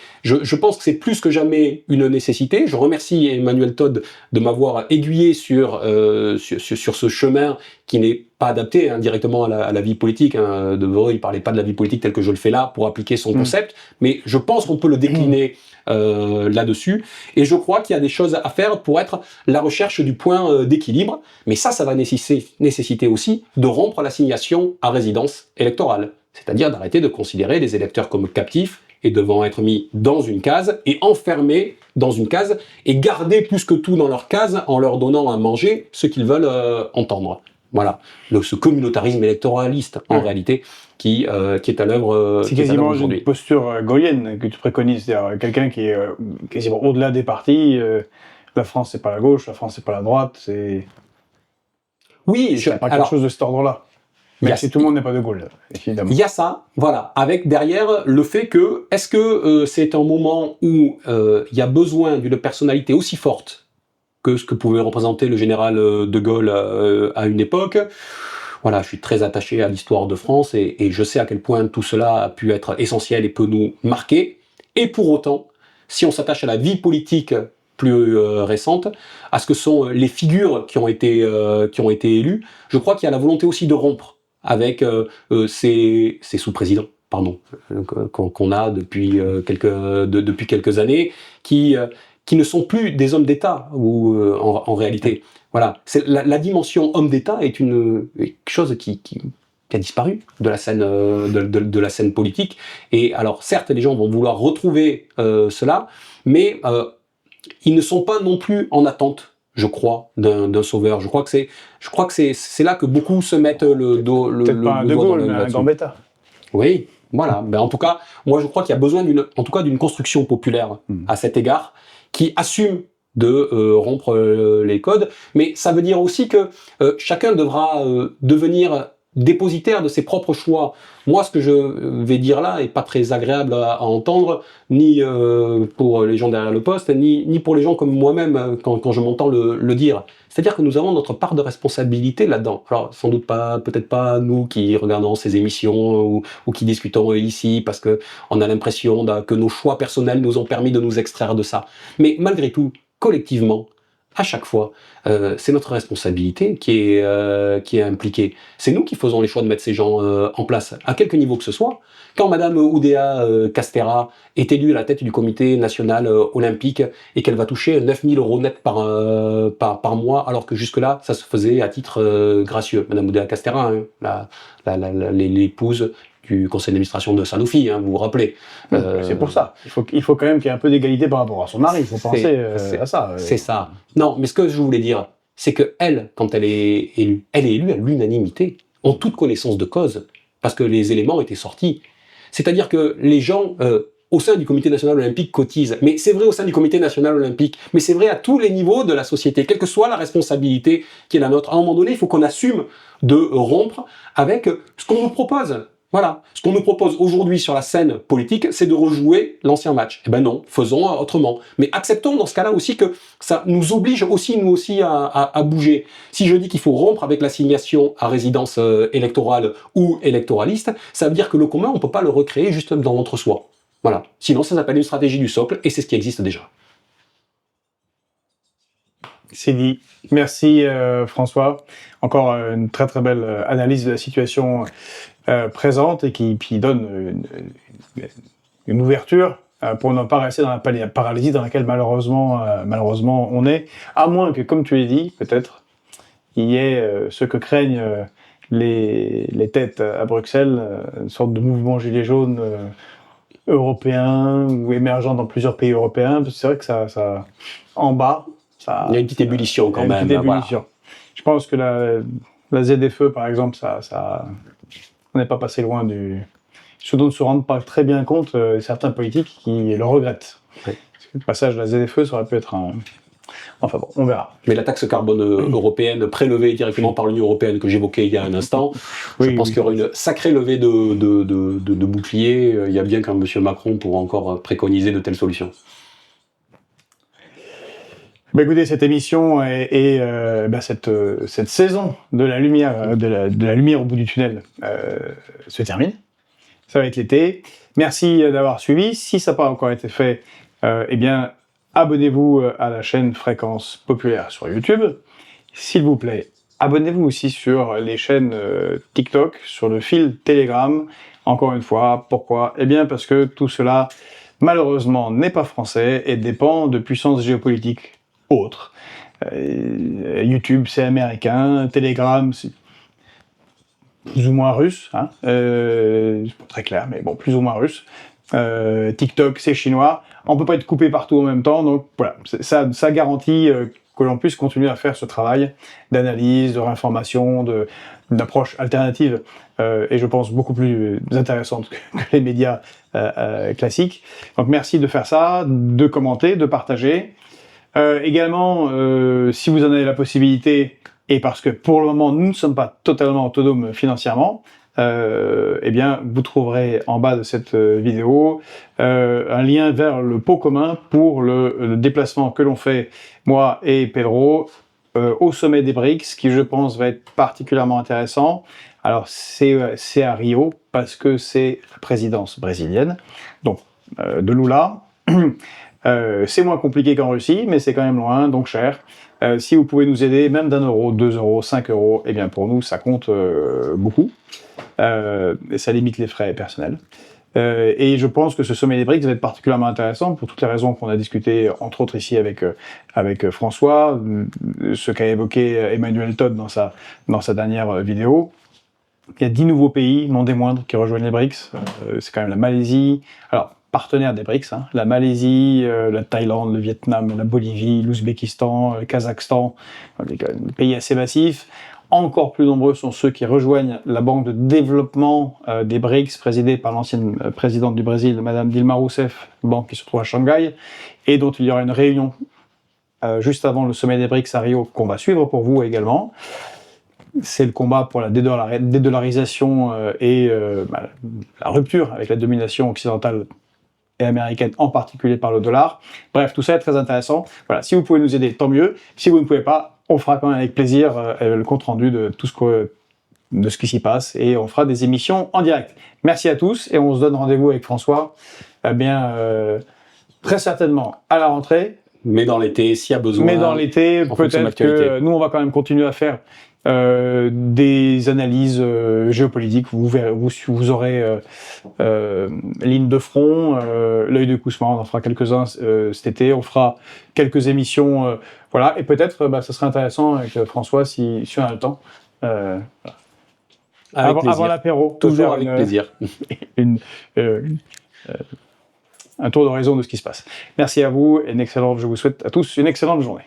plus que jamais une nécessité. Je remercie Emmanuel Todd de m'avoir aiguillé sur ce chemin qui n'est pas adapté directement à la vie politique. De Devereux, il parlait pas de la vie politique telle que je le fais là pour appliquer son concept, mais je pense qu'on peut le décliner là-dessus. Et je crois qu'il y a des choses à faire pour être la recherche du point d'équilibre. Mais ça va nécessiter aussi de rompre l'assignation à résidence électorale. C'est-à-dire d'arrêter de considérer les électeurs comme captifs et devant être mis dans une case et enfermés dans une case et garder plus que tout dans leur case en leur donnant à manger ce qu'ils veulent entendre. Voilà, ce communautarisme électoraliste en réalité qui est à l'œuvre. C'est quasiment une posture gaulienne que tu préconises, c'est-à-dire quelqu'un qui est quasiment au-delà des partis. La France c'est pas la gauche, la France c'est pas la droite, c'est. Oui, pas quelque chose de cet ordre-là. Mais si tout le monde n'est pas de Gaulle, évidemment. Il y a ça, voilà, avec derrière le fait que, est-ce que c'est un moment où il y a besoin d'une personnalité aussi forte que ce que pouvait représenter le général de Gaulle à une époque? Voilà, je suis très attaché à l'histoire de France et je sais à quel point tout cela a pu être essentiel et peut nous marquer. Et pour autant, si on s'attache à la vie politique plus récente, à ce que sont les figures qui ont été élues, je crois qu'il y a la volonté aussi de rompre avec ces sous-présidents, qu'on a depuis quelques années, qui ne sont plus des hommes d'État en réalité. Voilà, la dimension homme d'État est quelque chose qui a disparu de la scène de la scène politique. Et alors certes, les gens vont vouloir retrouver cela, mais ils ne sont pas non plus en attente, je crois, d'un sauveur. Je crois que c'est là que beaucoup se mettent le doigt dans l'œil là-dessus. Un Gambetta. Oui, voilà. Ben, en tout cas, moi je crois qu'il y a besoin d'une construction populaire à cet égard, qui assume de rompre les codes. Mais ça veut dire aussi que chacun devra devenir dépositaire de ses propres choix. Moi, ce que je vais dire là est pas très agréable à entendre, ni pour les gens derrière le poste, ni pour les gens comme moi-même quand je m'entends le dire. C'est-à-dire que nous avons notre part de responsabilité là-dedans. Alors, sans doute pas, peut-être pas nous qui regardons ces émissions ou qui discutons ici parce que on a l'impression que nos choix personnels nous ont permis de nous extraire de ça. Mais malgré tout, collectivement, à chaque fois, c'est notre responsabilité qui est impliquée. C'est nous qui faisons les choix de mettre ces gens en place, à quelque niveau que ce soit. Quand Madame Oudéa Castéra est élue à la tête du comité national olympique et qu'elle va toucher 9 000 € net par mois, alors que jusque-là, ça se faisait à titre gracieux. Madame Oudéa Castéra, hein, l'épouse du conseil d'administration de Sanofi, hein, vous vous rappelez. C'est pour ça. Il faut quand même qu'il y ait un peu d'égalité par rapport à son mari. Il faut penser à ça. C'est ça. Non, mais ce que je voulais dire, c'est que elle, quand elle est élue à l'unanimité, en toute connaissance de cause, parce que les éléments étaient sortis. C'est-à-dire que les gens, au sein du comité national olympique, cotisent. Mais c'est vrai au sein du comité national olympique, mais c'est vrai à tous les niveaux de la société, quelle que soit la responsabilité qui est la nôtre. À un moment donné, il faut qu'on assume de rompre avec ce qu'on nous propose. Voilà. Ce qu'on nous propose aujourd'hui sur la scène politique, c'est de rejouer l'ancien match. Eh ben non, faisons autrement. Mais acceptons dans ce cas-là aussi que ça nous oblige aussi, nous aussi, à bouger. Si je dis qu'il faut rompre avec l'assignation à résidence électorale ou électoraliste, ça veut dire que le commun, on peut pas le recréer juste dans l'entre-soi. Voilà. Sinon, ça s'appelle une stratégie du socle, et c'est ce qui existe déjà. C'est dit. Merci François. Encore une très très belle analyse de la situation présente et qui donne une ouverture pour ne pas rester dans la paralysie dans laquelle malheureusement on est. À moins que, comme tu l'as dit, peut-être, il y ait ce que craignent les têtes à Bruxelles, une sorte de mouvement gilet jaune européen ou émergent dans plusieurs pays européens. C'est vrai que ça en bas, il y a une petite ébullition quand même. Voilà. Je pense que la ZFE, par exemple, on n'est pas passé loin ce dont ne se rendent pas très bien compte certains politiques qui le regrettent. Ouais. Le passage de la ZFE, ça aurait pu être Enfin bon, on verra. Mais la taxe carbone européenne prélevée directement par l'Union européenne que j'évoquais il y a un instant, je pense qu'il y aura une sacrée levée de boucliers. Il y a bien qu'un M. Macron pour encore préconiser de telles solutions. Bah écoutez, cette émission et cette saison de la lumière, de la lumière au bout du tunnel se termine. Ça va être l'été. Merci d'avoir suivi. Si ça n'a pas encore été fait, eh bien, abonnez-vous à la chaîne Fréquence Populaire sur YouTube. S'il vous plaît, abonnez-vous aussi sur les chaînes TikTok, sur le fil Telegram. Encore une fois, pourquoi? Eh bien, parce que tout cela, malheureusement, n'est pas français et dépend de puissances géopolitiques autres. YouTube, c'est américain. Telegram, c'est plus ou moins russe, hein, c'est pas très clair, mais bon, plus ou moins russe. TikTok, c'est chinois. On peut pas être coupé partout en même temps, donc voilà, ça garantit que l'on puisse continuer à faire ce travail d'analyse, de réinformation, d'approche alternative, et je pense beaucoup plus intéressante que les médias classiques. Donc merci de faire ça, de commenter, de partager. Également, si vous en avez la possibilité, et parce que pour le moment nous ne sommes pas totalement autonomes financièrement, eh bien vous trouverez en bas de cette vidéo un lien vers le pot commun pour le déplacement que l'on fait, moi et Pedro, au sommet des BRICS, qui je pense va être particulièrement intéressant. Alors c'est à Rio, parce que c'est la présidence brésilienne, donc de Lula. C'est moins compliqué qu'en Russie, mais c'est quand même loin, donc cher. Si vous pouvez nous aider, même d'1 euro, 2 euros, 5 euros, eh bien pour nous, ça compte beaucoup. Et ça limite les frais personnels. Et je pense que ce sommet des BRICS va être particulièrement intéressant pour toutes les raisons qu'on a discutées, entre autres ici avec François, ce qu'a évoqué Emmanuel Todd dans sa dernière vidéo. Il y a 10 nouveaux pays, non des moindres, qui rejoignent les BRICS. C'est quand même la Malaisie. Alors, partenaires des BRICS, hein, la Malaisie, la Thaïlande, le Vietnam, la Bolivie, l'Ouzbékistan, le Kazakhstan, des pays assez massifs. Encore plus nombreux sont ceux qui rejoignent la banque de développement des BRICS, présidée par l'ancienne présidente du Brésil, Madame Dilma Rousseff, banque qui se trouve à Shanghai, et dont il y aura une réunion juste avant le sommet des BRICS à Rio, qu'on va suivre pour vous également. C'est le combat pour la dédollarisation et la rupture avec la domination occidentale et américaine, en particulier par le dollar. Bref, tout ça est très intéressant. Voilà, si vous pouvez nous aider, tant mieux. Si vous ne pouvez pas, on fera quand même avec plaisir le compte-rendu de tout de ce qui s'y passe, et on fera des émissions en direct. Merci à tous, et on se donne rendez-vous avec François, très certainement à la rentrée. Mais dans l'été, s'il y a besoin. Mais dans l'été, peut-être que nous, on va quand même continuer à faire des analyses géopolitiques. Vous aurez ligne de front, l'œil de Kousma, on en fera quelques-uns cet été. On fera quelques émissions, voilà. Et peut-être, ça serait intéressant avec François si on a le temps. Avant l'apéro. Toujours avec plaisir. Un tour d'horizon de ce qui se passe. Merci à vous, et je vous souhaite à tous une excellente journée.